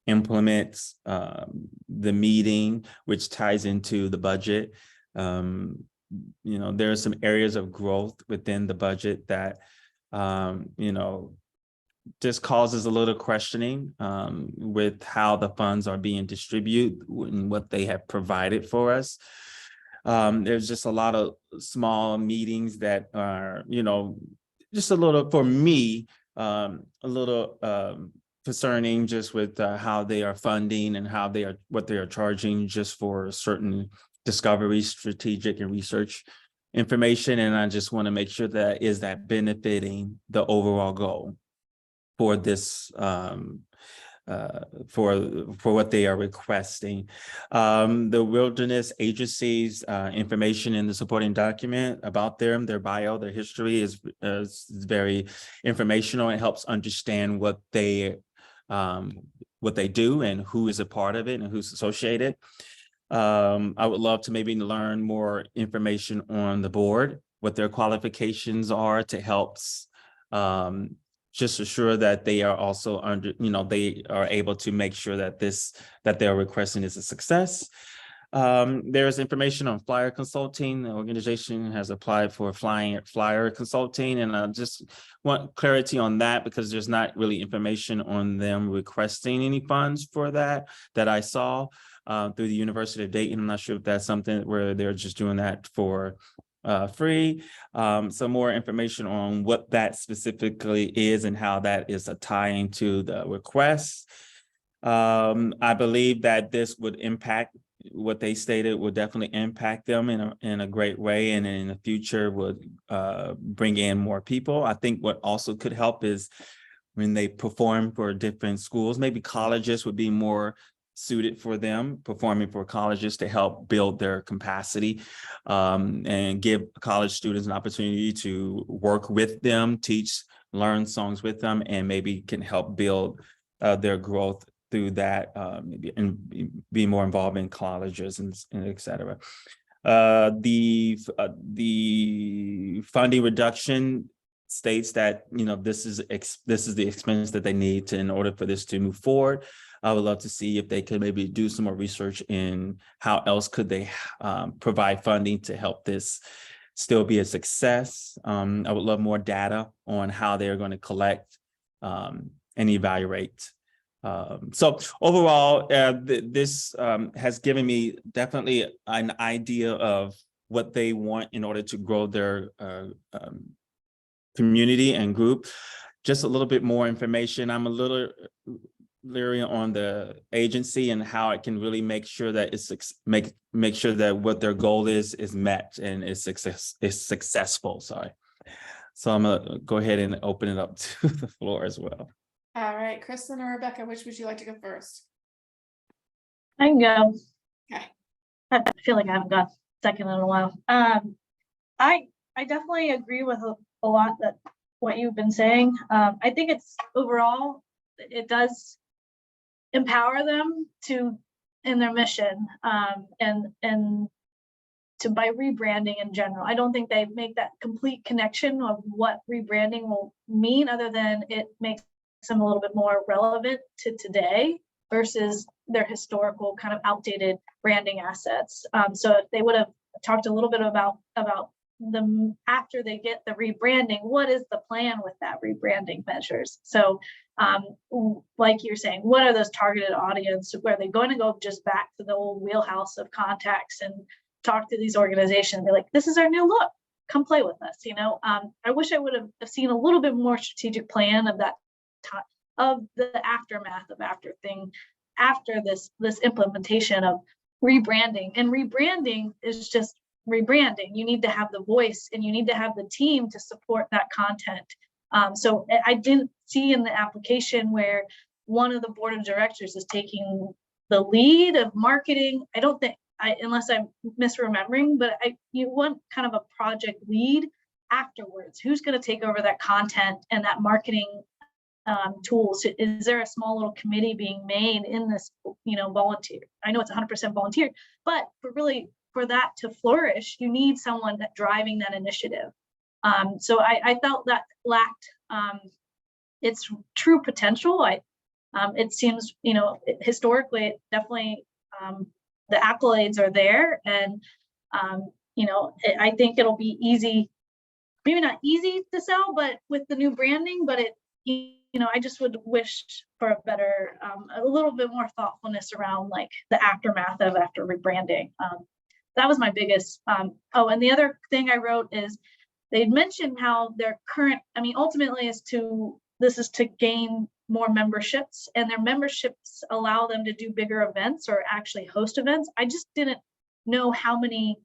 implement the meeting, which ties into the budget. There are some areas of growth within the budget that, just causes a little questioning with how the funds are being distributed and what they have provided for us. There's just a lot of small meetings that are, just a little, for me, a little concerning just with how they are funding and what they are charging just for certain discovery, strategic and research information. And I just want to make sure that is that benefiting the overall goal for this, for what they are requesting. The Wilderness Agency's information in the supporting document about them, their bio, their history is very informational. It helps understand what they do and who is a part of it and who's associated. I would love to maybe learn more information on the board, what their qualifications are to help just assure that they are also they are able to make sure that that they're requesting is a success. There's information on flyer consulting. The organization has applied for flyer consulting, and I just want clarity on that because there's not really information on them requesting any funds for that I saw through the University of Dayton. I'm not sure if that's something where they're just doing that for free. Some more information on what that specifically is and how that is a tie-in to the request. I believe that this would impact what they stated would definitely impact them in a great way, and in the future would bring in more people. I think what also could help is when they perform for different schools, maybe colleges would be more suited for them, performing for colleges to help build their capacity and give college students an opportunity to work with them, teach, learn songs with them, and maybe can help build their growth through that, maybe and be more involved in colleges and et cetera. The funding reduction states that, you know, this is the expense that they need in order for this to move forward. I would love to see if they could maybe do some more research in how else could they provide funding to help this still be a success. I would love more data on how they're going to collect and evaluate. So overall, this has given me definitely an idea of what they want in order to grow their community and group. Just a little bit more information. I'm a little leery on the agency and how it can really make sure that it's make sure that what their goal is met and is successful. Sorry. So I'm gonna go ahead and open it up to the floor as well. All right, Kristen or Rebecca, which would you like to go first? I can go. Okay. I feel like I haven't got second in a while. I definitely agree with a lot that what you've been saying. I think it's overall, it does empower them in their mission and to by rebranding in general. I don't think they make that complete connection of what rebranding will mean, other than it makes them a little bit more relevant to today versus their historical kind of outdated branding assets. So if they would have talked a little bit about them after they get the rebranding, what is the plan with that rebranding measures? So like you're saying, what are those targeted audience? Where they're going to go just back to the old wheelhouse of contacts and talk to these organizations and be like, this is our new look, come play with us. You know, I wish I would have seen a little bit more strategic plan of that of the aftermath of after this implementation of rebranding. And rebranding is just rebranding. You need to have the voice and you need to have the team to support that content. So I didn't see in the application where one of the board of directors is taking the lead of marketing. I don't think, unless I'm misremembering, but you want kind of a project lead afterwards. Who's going to take over that content and that marketing tools? Is there a small little committee being made in this, you know, volunteer? I know it's 100% volunteer, but for that to flourish, you need someone that driving that initiative. So I felt that lacked its true potential. It seems, you know, historically, it definitely the accolades are there, and you know, I think it'll be easy, maybe not easy to sell, but with the new branding. But you know, I just would wish for a better, a little bit more thoughtfulness around like the aftermath of after rebranding. That was my biggest. Oh, and the other thing I wrote is they'd mentioned how their current, I mean, ultimately this is to gain more memberships, and their memberships allow them to do bigger events or actually host events. I just didn't know how many.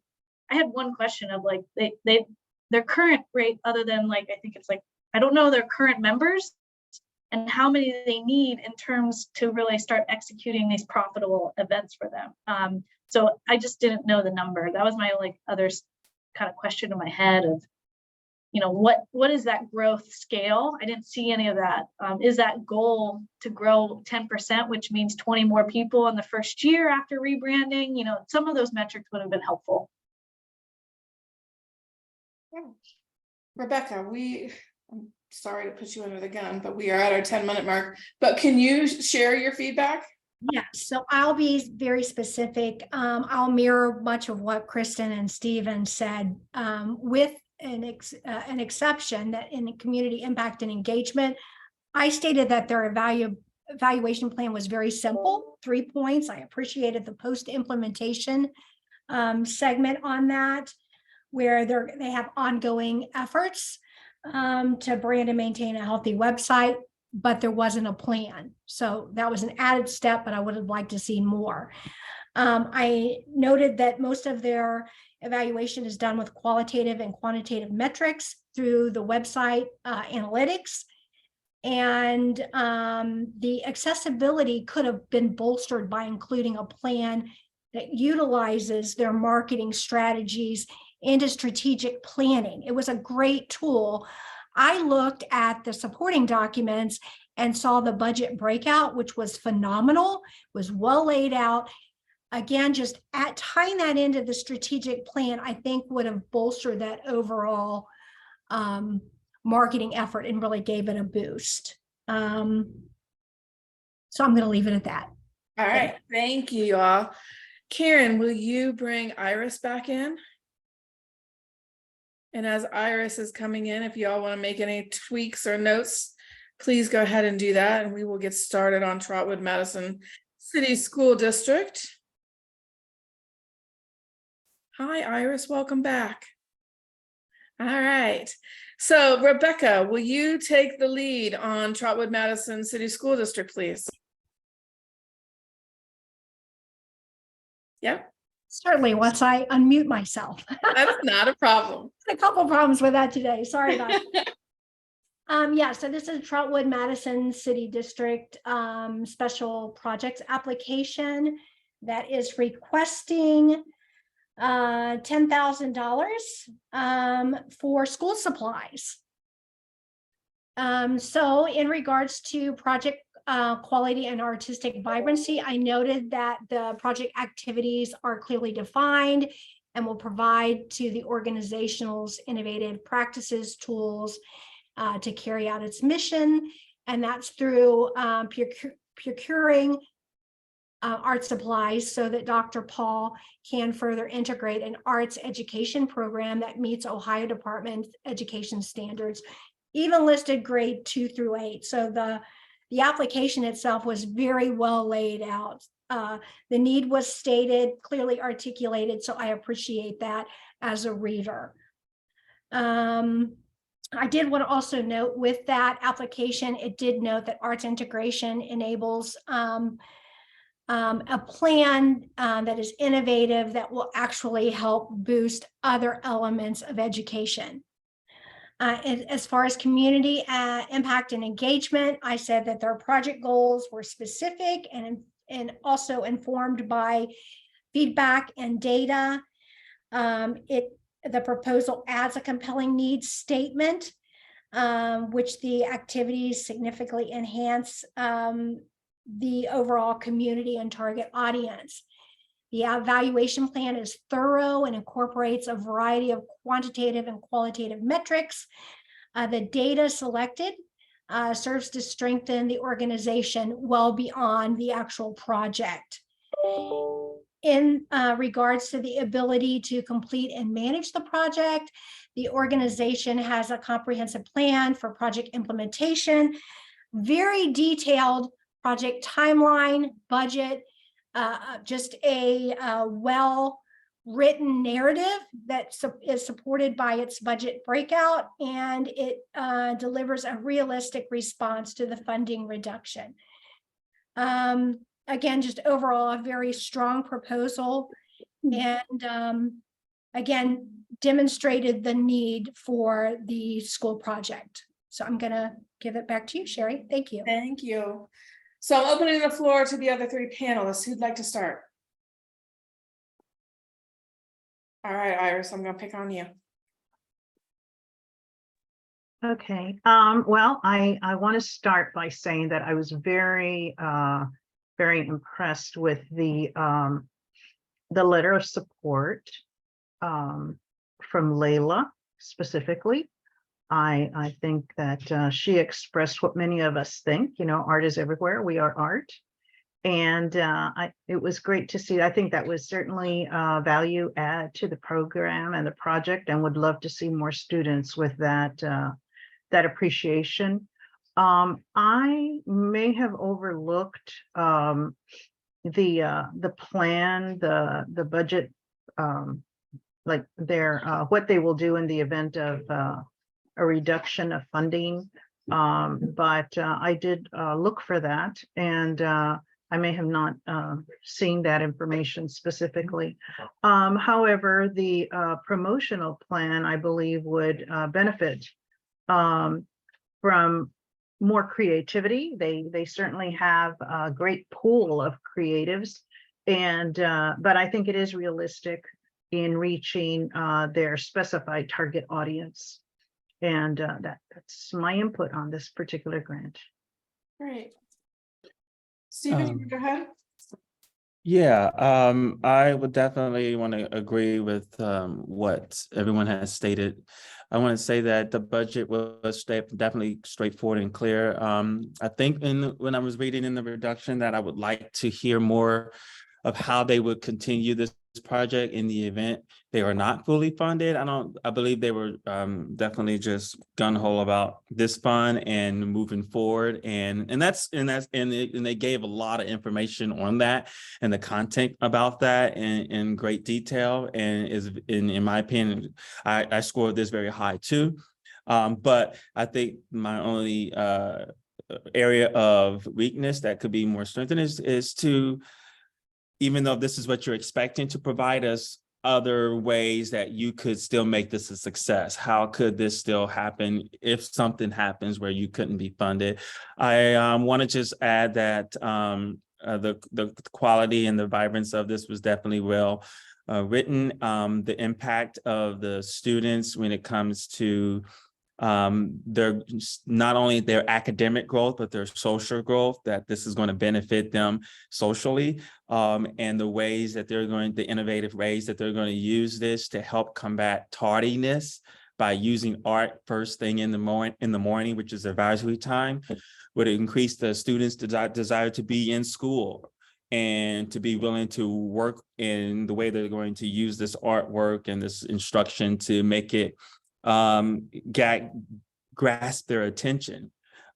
I had one question of like their current rate, other than like, I think it's like, I don't know their current members and how many they need in terms to really start executing these profitable events for them. So I just didn't know the number. That was my like other kind of question in my head of, you know, what is that growth scale? I didn't see any of that. Is that goal to grow 10%, which means 20 more people in the first year after rebranding? You know, some of those metrics would have been helpful. Rebecca, I'm sorry to put you under the gun, but we are at our 10-minute mark. But can you share your feedback? Yeah, so I'll be very specific. I'll mirror much of what Kristen and Stephen said, with an exception that in community impact and engagement, I stated that their evaluation plan was very simple, 3 points. I appreciated the post-implementation segment on that, where they have ongoing efforts to brand and maintain a healthy website, but there wasn't a plan. So that was an added step, but I would have liked to see more. I noted that most of their evaluation is done with qualitative and quantitative metrics through the website analytics. And the accessibility could have been bolstered by including a plan that utilizes their marketing strategies into strategic planning. It was a great tool. I looked at the supporting documents and saw the budget breakout, which was phenomenal, was well laid out. Again, just tying that into the strategic plan, I think would have bolstered that overall marketing effort and really gave it a boost. So I'm going to leave it at that. All right, thank you, y'all. Karen, will you bring Iris back in? And as Iris is coming in, if y'all want to make any tweaks or notes, please go ahead and do that. And we will get started on Trotwood Madison City School District. Hi, Iris, welcome back. All right. So Rebecca, will you take the lead on Trotwood Madison City School District, please? Yep. Certainly, once I unmute myself. That's not a problem. A couple problems with that today. Sorry about that. Yeah, so this is Trotwood Madison City District special projects application that is requesting $10,000 for school supplies. So in regards to project quality and artistic vibrancy, I noted that the project activities are clearly defined and will provide to the organization's innovative practices, tools to carry out its mission. And that's through procuring art supplies so that Dr. Paul can further integrate an arts education program that meets Ohio Department of Education standards, even listed grade 2 through 8. So the application itself was very well laid out. The need was stated, clearly articulated, so I appreciate that as a reader. I did want to also note with that application, it did note that arts integration enables a plan that is innovative that will actually help boost other elements of education. As far as community impact and engagement, I said that their project goals were specific and also informed by feedback and data. The proposal adds a compelling needs statement, which the activities significantly enhance the overall community and target audience. The evaluation plan is thorough and incorporates a variety of quantitative and qualitative metrics. The data selected serves to strengthen the organization well beyond the actual project. In regards to the ability to complete and manage the project, the organization has a comprehensive plan for project implementation, very detailed project timeline, budget, just a well-written narrative that is supported by its budget breakout, and it delivers a realistic response to the funding reduction. Again, just overall, a very strong proposal, and again, demonstrated the need for the school project. So I'm going to give it back to you, Sherry. Thank you. Thank you. So I'm opening the floor to the other three panelists. Who'd like to start? All right, Iris, I'm going to pick on you. Okay. Well, I want to start by saying that I was very impressed with the letter of support from Layla specifically. I think that she expressed what many of us think, art is everywhere. We are art. And it was great to see. I think that was certainly value add to the program and the project, and would love to see more students with that appreciation. I may have overlooked the plan, the budget, like what they will do in the event of a reduction of funding. But I did look for that, and I may have not seen that information specifically. However, the promotional plan, I believe, would benefit from more creativity. They certainly have a great pool of creatives, and but I think it is realistic in reaching their specified target audience. And that's my input on this particular grant. Great. Stephen, you go ahead. Yeah, I would definitely want to agree with what everyone has stated. I want to say that the budget was definitely straightforward and clear. I think when I was reading in the reduction that I would like to hear more of how they would continue this project in the event they are not fully funded. I believe they were definitely just gun-ho about this fund and moving forward. And they gave a lot of information on that and the content about that in great detail. And in my opinion, I scored this very high too. But I think my only area of weakness that could be more strengthened is to, even though this is what you're expecting, to provide us other ways that you could still make this a success. How could this still happen if something happens where you couldn't be funded? I want to just add that the quality and the vibrance of this was definitely well written. The impact of the students when it comes to their not only their academic growth, but their social growth, that this is going to benefit them socially, and the innovative ways that they're going to use this to help combat tardiness by using art first thing in the morning, which is advisory time, would increase the students' desire to be in school and to be willing to work in the way they're going to use this artwork and this instruction to make it grasp their attention.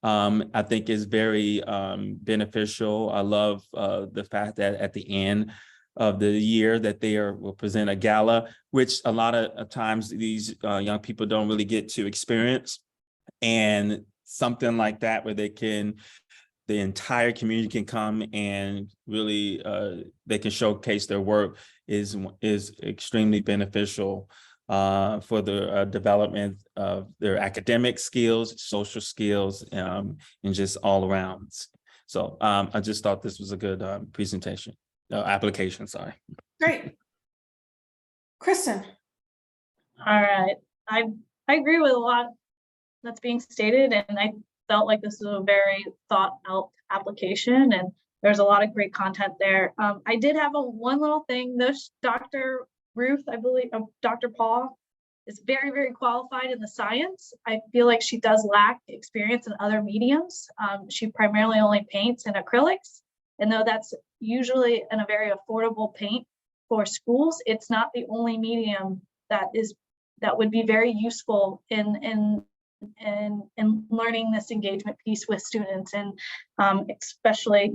I think is very beneficial. I love the fact that at the end of the year that will present a gala, which a lot of times these young people don't really get to experience. And something like that where the entire community can come and really they can showcase their work is extremely beneficial for the development of their academic skills, social skills, and just all around. So I just thought this was a good application, sorry. Great. Kristen. All right. I agree with a lot that's being stated, and I felt like this was a very thought out application, and there's a lot of great content there. I did have one little thing. This Dr. Ruth, I believe, Dr. Paul is very, very qualified in the science. I feel like she does lack experience in other mediums. She primarily only paints in acrylics. And though that's usually in a very affordable paint for schools, it's not the only medium that would be very useful in learning this engagement piece with students, and especially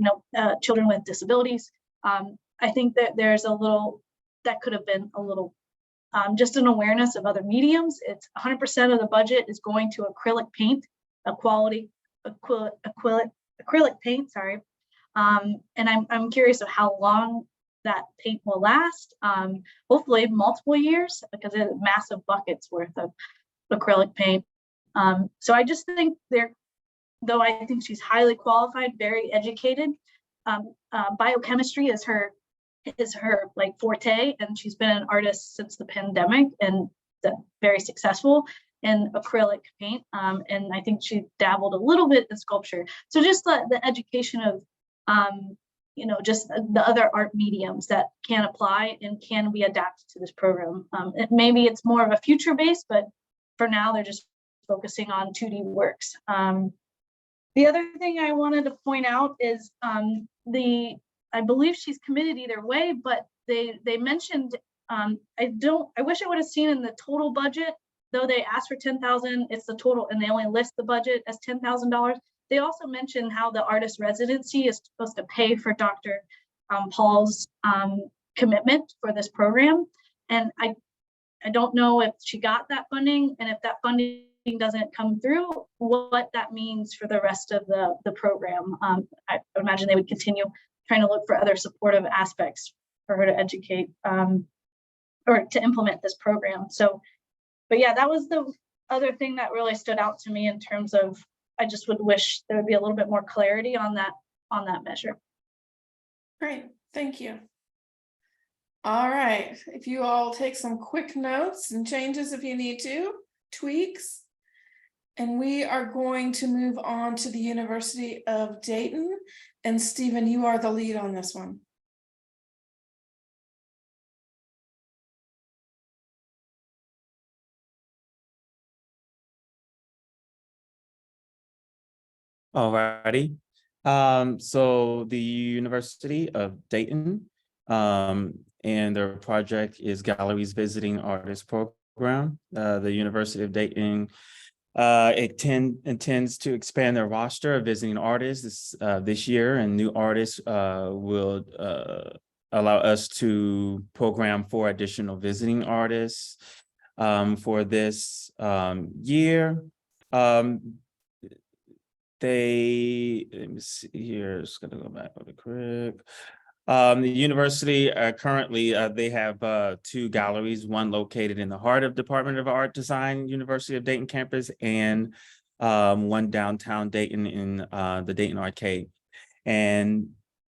children with disabilities. I think that that could have been a little just an awareness of other mediums. It's 100% of the budget is going to acrylic paint, acrylic paint, sorry. And I'm curious of how long that paint will last. Hopefully multiple years, because it's massive buckets worth of acrylic paint. So I just think though I think she's highly qualified, very educated, biochemistry is her like forte, and she's been an artist since the pandemic and very successful in acrylic paint. And I think she dabbled a little bit in sculpture. So just the education of just the other art mediums that can apply and can be adapted to this program. Maybe it's more of a future base, but for now they're just focusing on 2D works. The other thing I wanted to point out is I believe she's committed either way, but they mentioned, I wish I would have seen in the total budget, though they asked for 10,000, it's the total, and they only list the budget as $10,000. They also mentioned how the artist residency is supposed to pay for Dr. Paul's commitment for this program. And I don't know if she got that funding, and if that funding doesn't come through, what that means for the rest of the program. I imagine they would continue trying to look for other supportive aspects for her to educate or to implement this program. So, but yeah, that was the other thing that really stood out to me in terms of, I just would wish there would be a little bit more clarity on that measure. Great, thank you. All right, if you all take some quick notes and changes if you need to, tweaks. And we are going to move on to the University of Dayton. And Stephen, you are the lead on this one. Alrighty. So the University of Dayton and their project is Galleries Visiting Artists Program. The University of Dayton intends to expand their roster of visiting artists this year, and new artists will allow us to program 4 additional visiting artists for this year. Let me see here, just gonna go back really quick. The university currently, they have 2 galleries, one located in the heart of Department of Art Design, University of Dayton campus, and one downtown Dayton in the Dayton Arcade. And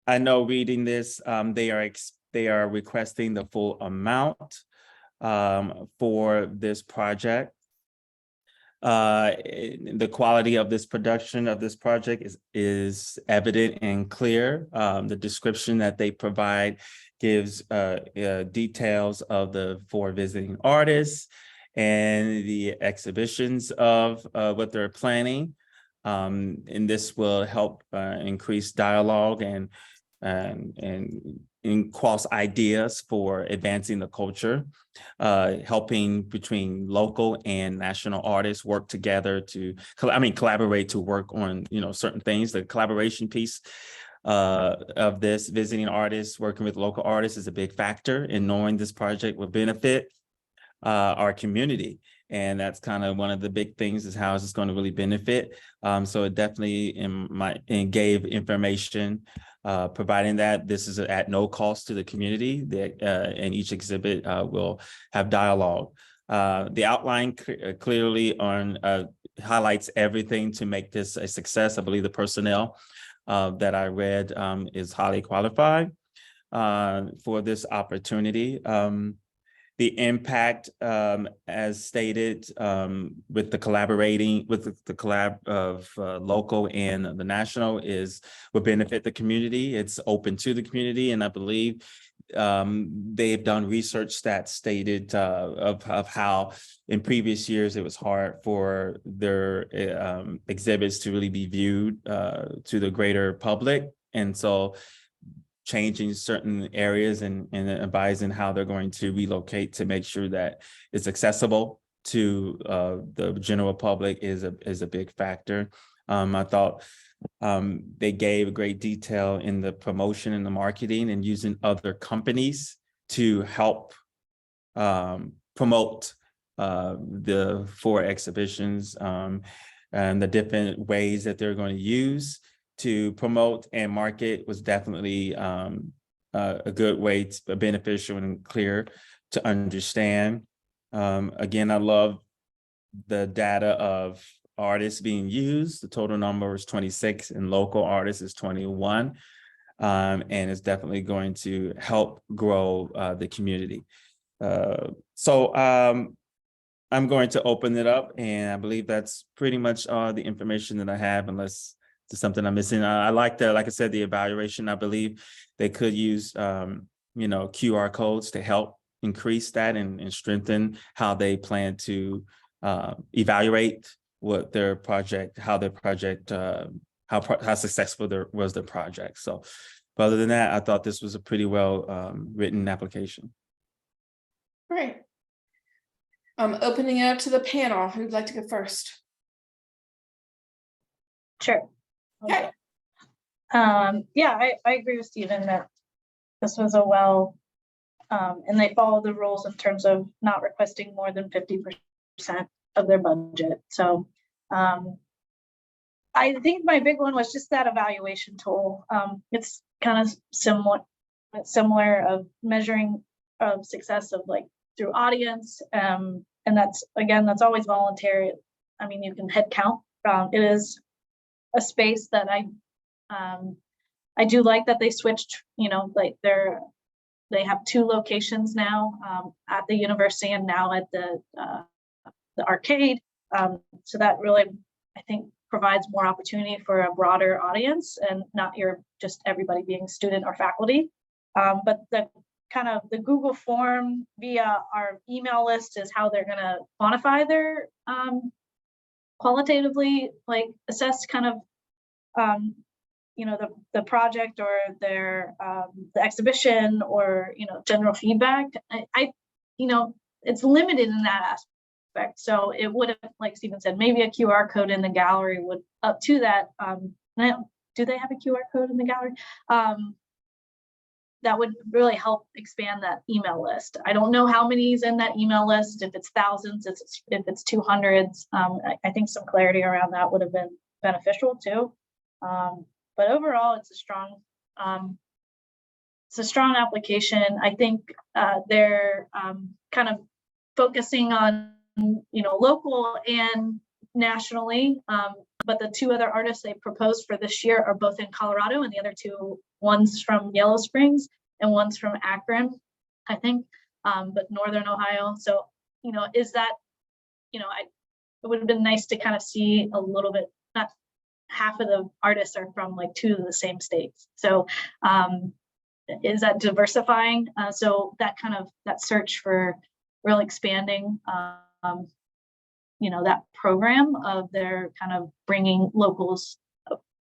I know reading this, they are requesting the full amount for this project. The quality of this production of this project is evident and clear. The description that they provide gives details of the 4 visiting artists and the exhibitions of what they're planning. And this will help increase dialogue and cross ideas for advancing the culture, helping between local and national artists work together to, collaborate to work on, certain things. The collaboration piece of this visiting artists working with local artists is a big factor in knowing this project will benefit our community. And that's kind of one of the big things, is how is this going to really benefit. So it definitely gave information providing that this is at no cost to the community, that and each exhibit will have dialogue. The outline clearly highlights everything to make this a success. I believe the personnel that I read is highly qualified for this opportunity. The impact, as stated, with the collab of local and the national will benefit the community. It's open to the community, and I believe they've done research that stated of how in previous years it was hard for their exhibits to really be viewed to the greater public, and so changing certain areas and advising how they're going to relocate to make sure that it's accessible to the general public is a big factor. I thought they gave great detail in the promotion and the marketing and using other companies to help promote the 4 exhibitions and the different ways that they're going to use to promote and market was definitely a good way, beneficial and clear to understand. Again, I love the data of artists being used. The total number is 26 and local artists is 21. And it's definitely going to help grow the community. So I'm going to open it up, and I believe that's pretty much all the information that I have, unless there's something I'm missing. I like I said, the evaluation. I believe they could use, QR codes to help increase that and strengthen how they plan to evaluate what their project, how their project, how successful was their project. So, but other than that, I thought this was a pretty well written application. Great. Opening it up to the panel. Who'd like to go first? Sure. Okay. Yeah, I agree with Stephen that this was a well, and they follow the rules in terms of not requesting more than 50% of their budget. So I think my big one was just that evaluation tool. It's kind of similar of measuring success of like through audience. And that's, again, that's always voluntary. I mean, you can head count. It is a space that I do like that they switched, you know, like they have 2 locations now, at the university and now at the arcade. So that really, I think, provides more opportunity for a broader audience and not just everybody being student or faculty. But the kind of the Google form via our email list is how they're going to quantify their qualitatively like assess kind of you know, the project or their the exhibition or, you know, general feedback. I you know, it's limited in that aspect. So it would have, like Stephen said, maybe a QR code in the gallery would up to that. Do they have a QR code in the gallery? That would really help expand that email list. I don't know how many is in that email list, if it's thousands, if it's 200s. I think some clarity around that would have been beneficial too. But overall, it's a strong application. I think they're kind of focusing on, you know, local and nationally. But the 2 other artists they proposed for this year are both in Colorado, and the other 2, one's from Yellow Springs and one's from Akron, I think, but Northern Ohio. So, you know, is that, you know, it would have been nice to kind of see a little bit, not half of the artists are from like 2 of the same states. So is that diversifying? So that kind of, that search for really expanding, you know, that program of their kind of bringing locals,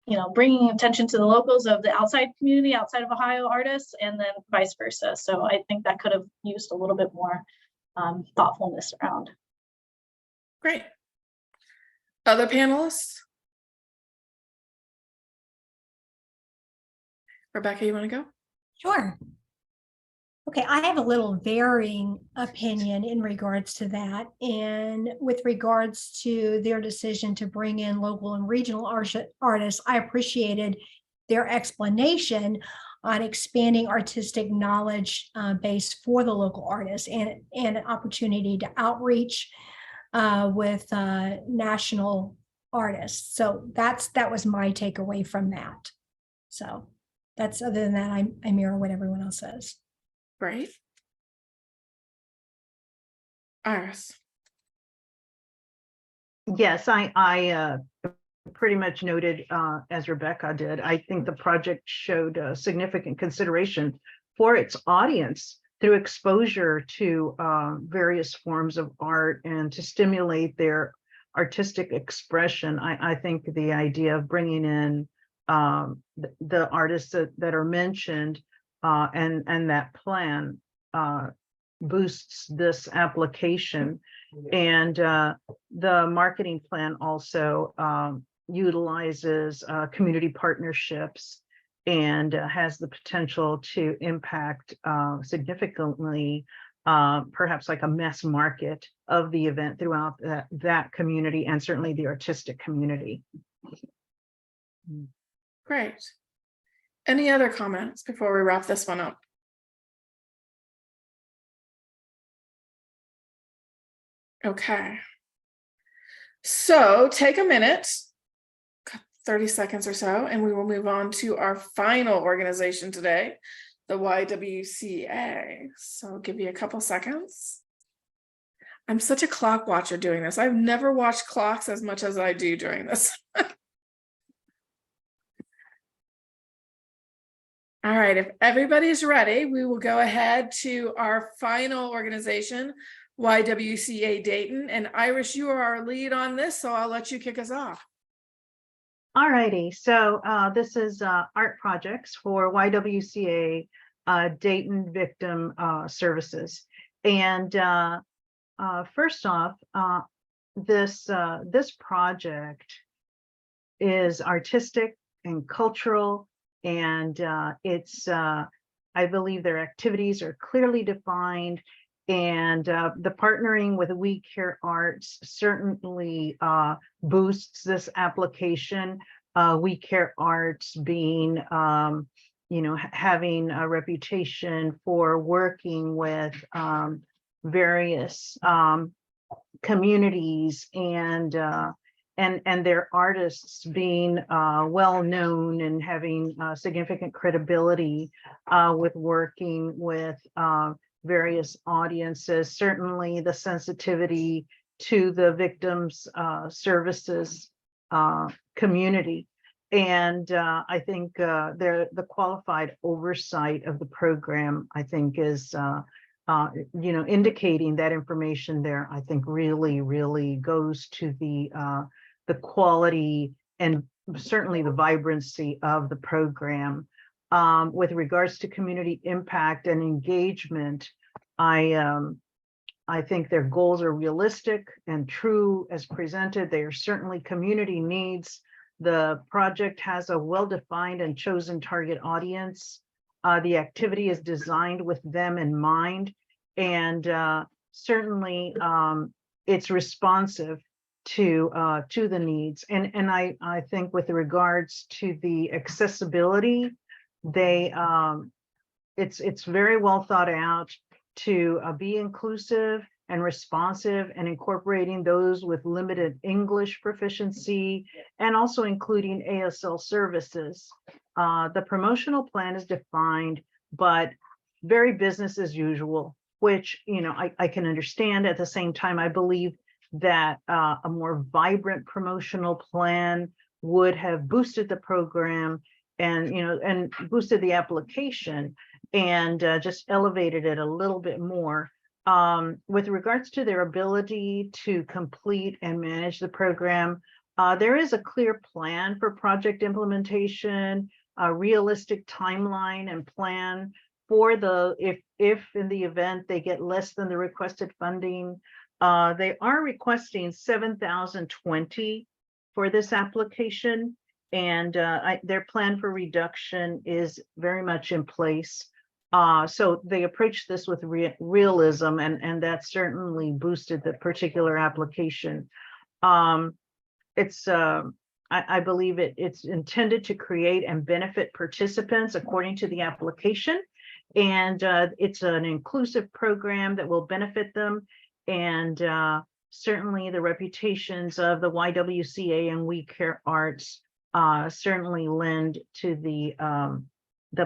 you know, bringing attention to the locals of the outside community, outside of Ohio artists, and then vice versa. So I think that could have used a little bit more thoughtfulness around. Great. Other panelists? Rebecca, you want to go? Sure. Okay, I have a little varying opinion in regards to that. And with regards to their decision to bring in local and regional artists, I appreciated their explanation on expanding artistic knowledge base for the local artists and an opportunity to outreach with national artists. So that was my takeaway from that. So that's, other than that, I mirror what everyone else says. Great. Iris. Yes, I pretty much noted as Rebecca did. I think the project showed significant consideration for its audience through exposure to various forms of art and to stimulate their artistic expression. I think the idea of bringing in the artists that are mentioned and that plan boosts this application. And the marketing plan also utilizes community partnerships and has the potential to impact significantly, perhaps like a mass market of the event throughout that community, and certainly the artistic community. Great. Any other comments before we wrap this one up? Okay. So take a minute, 30 seconds or so, and we will move on to our final organization today, the YWCA. So I'll give you a couple seconds. I'm such a clock watcher doing this. I've never watched clocks as much as I do during this. All right, if everybody's ready, we will go ahead to our final organization YWCA Dayton. And Iris, you are our lead on this, so I'll let you kick us off. All righty, so this is art projects for YWCA Dayton Victim Services. And first off, this project is artistic and cultural, and it's I believe their activities are clearly defined, and the partnering with We Care Arts certainly boosts this application. We Care Arts being, having a reputation for working with various communities, and their artists being well known and having significant credibility with working with various audiences. Certainly the sensitivity to the victims services community, and I think the qualified oversight of the program, I think, is indicating that information there, I think really goes to the quality and certainly the vibrancy of the program. With regards to community impact and engagement, I think their goals are realistic and true as presented. They are certainly community needs. The project has a well-defined and chosen target audience. The activity is designed with them in mind, and certainly it's responsive to the needs. And I think with regards to the accessibility, it's very well thought out to be inclusive and responsive, and incorporating those with limited English proficiency, and also including ASL services. The promotional plan is defined, but very business as usual, which I can understand. At the same time, I believe that a more vibrant promotional plan would have boosted the program, and boosted the application, and just elevated it a little bit more. With regards to their ability to complete and manage the program, there is a clear plan for project implementation, a realistic timeline and plan for if in the event they get less than the requested funding. They are requesting $7,020 for this application, and their plan for reduction is very much in place. So they approached this with realism, and that certainly boosted the particular application. I believe it's intended to create and benefit participants according to the application, and it's an inclusive program that will benefit them, and certainly the reputations of the YWCA and We Care Arts certainly lend to the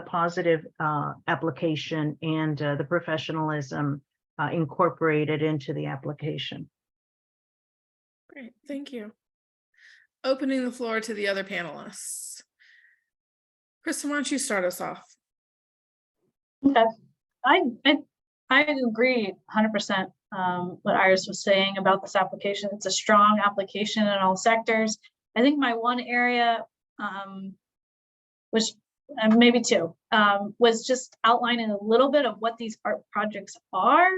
positive application and the professionalism incorporated into the application. Great, thank you. Opening the floor to the other panelists. Kristen, why don't you start us off? Okay, I agree 100% what Iris was saying about this application. It's a strong application in all sectors. I think my one area, which maybe two, was just outlining a little bit of what these art projects are.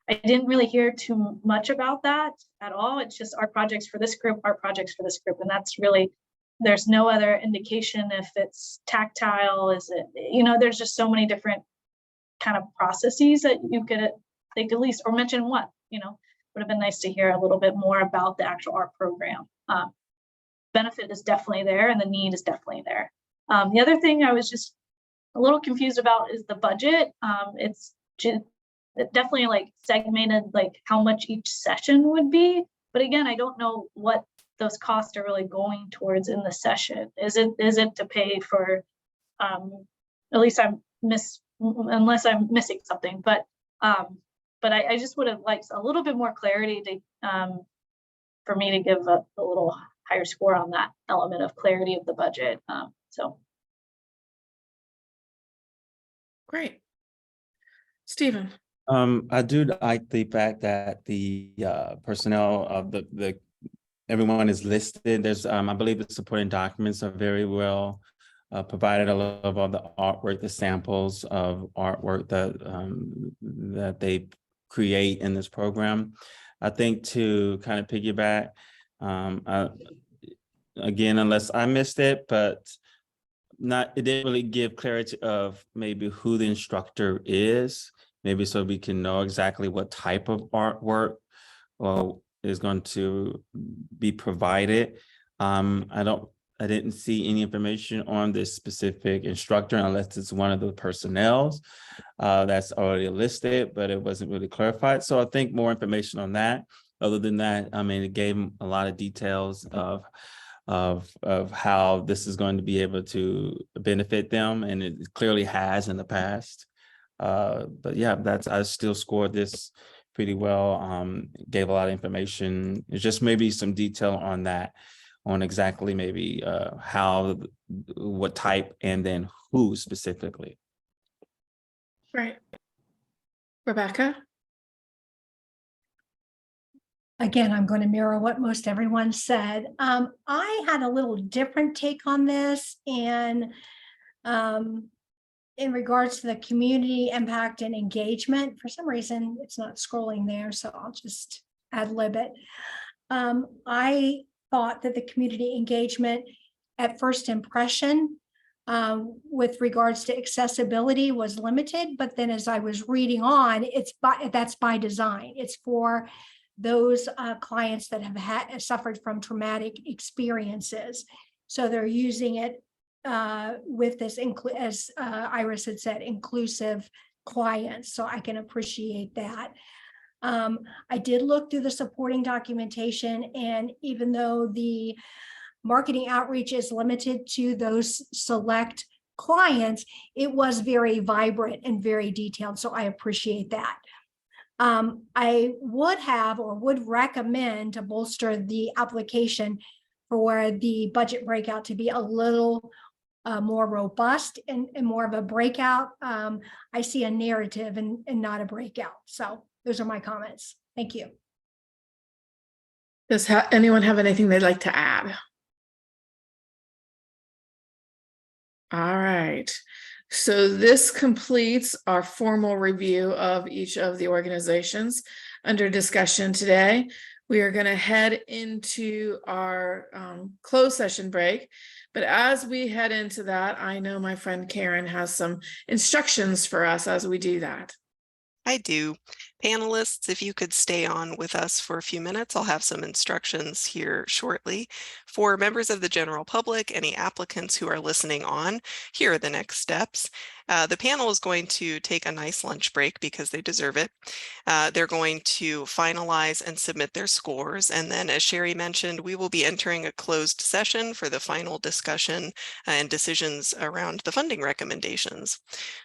I didn't really hear too much about that at all. It's just art projects for this group, art projects for this group. And that's really, there's no other indication if it's tactile, is it, there's just so many different kind of processes that they could at least, or mention one, would have been nice to hear a little bit more about the actual art program. Benefit is definitely there, and the need is definitely there. The other thing I was just a little confused about is the budget. It's definitely like segmented, like how much each session would be. But again, I don't know what those costs are really going towards in the session. Is it to pay for, at least unless I'm missing something, but I just would have liked a little bit more clarity to, for me to give a little higher score on that element of clarity of the budget. So. Great. Stephen. I do like the fact that the personnel of the everyone is listed. There's I believe the supporting documents are very well provided. I love all the artwork, the samples of artwork that they create in this program. I think to kind of piggyback, again, unless I missed it, but it didn't really give clarity of maybe who the instructor is, maybe so we can know exactly what type of artwork is going to be provided. I didn't see any information on this specific instructor unless it's one of the personnel that's already listed, but it wasn't really clarified. So I think more information on that. Other than that, I mean, it gave a lot of details of how this is going to be able to benefit them, and it clearly has in the past. But yeah, I still scored this pretty well. Gave a lot of information. It's just maybe some detail on that, on exactly maybe how, what type, and then who specifically. Right. Rebecca? Again, I'm going to mirror what most everyone said. I had a little different take on this, and in regards to the community impact and engagement. For some reason, it's not scrolling there, so I'll just ad-lib it. I thought that the community engagement at first impression with regards to accessibility was limited, but then as I was reading on, that's by design. It's for those clients that have suffered from traumatic experiences. So they're using it with this, as Iris had said, inclusive clients. So I can appreciate that. I did look through the supporting documentation, and even though the marketing outreach is limited to those select clients, it was very vibrant and very detailed. So I appreciate that. I would recommend to bolster the application for the budget breakout to be a little more robust and more of a breakout. I see a narrative and not a breakout. So those are my comments. Thank you. Does anyone have anything they'd like to add? All right. So this completes our formal review of each of the organizations under discussion today. We are going to head into our closed session break. But as we head into that, I know my friend Karen has some instructions for us as we do that. I do. Panelists, if you could stay on with us for a few minutes, I'll have some instructions here shortly. For members of the general public, any applicants who are listening on, here are the next steps. The panel is going to take a nice lunch break because they deserve it. They're going to finalize and submit their scores. And then, as Sherry mentioned, we will be entering a closed session for the final discussion and decisions around the funding recommendations.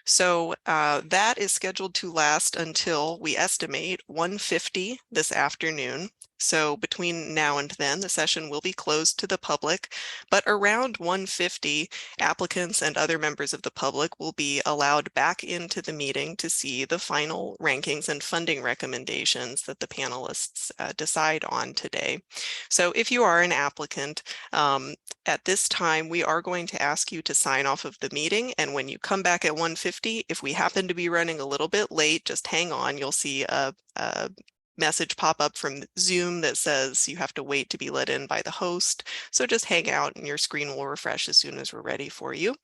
So that is scheduled to last until we estimate 1:50 this afternoon. So between now and then, the session will be closed to the public, but around 1:50, applicants and other members of the public will be allowed back into the meeting to see the final rankings and funding recommendations that the panelists decide on today. So if you are an applicant, at this time, we are going to ask you to sign off of the meeting. And when you come back at 1:50, if we happen to be running a little bit late, just hang on. You'll see a message pop up from Zoom that says you have to wait to be let in by the host. So just hang out and your screen will refresh as soon as we're ready for you.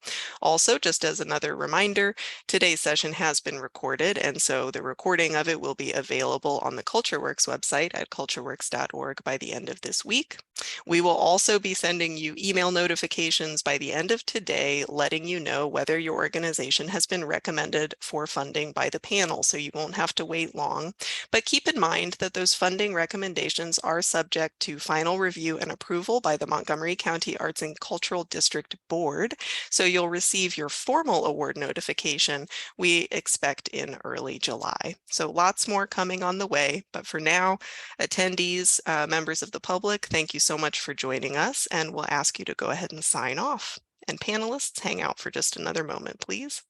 Also, just as another reminder, today's session has been recorded, and so the recording of it will be available on the CultureWorks website at cultureworks.org by the end of this week. We will also be sending you email notifications by the end of today, letting you know whether your organization has been recommended for funding by the panel, so you won't have to wait long. But keep in mind that those funding recommendations are subject to final review and approval by the Montgomery County Arts and Cultural District Board. So you'll receive your formal award notification, we expect, in early July. So lots more coming on the way. But for now, attendees, members of the public, thank you so much for joining us, and we'll ask you to go ahead and sign off. And panelists, hang out for just another moment, please.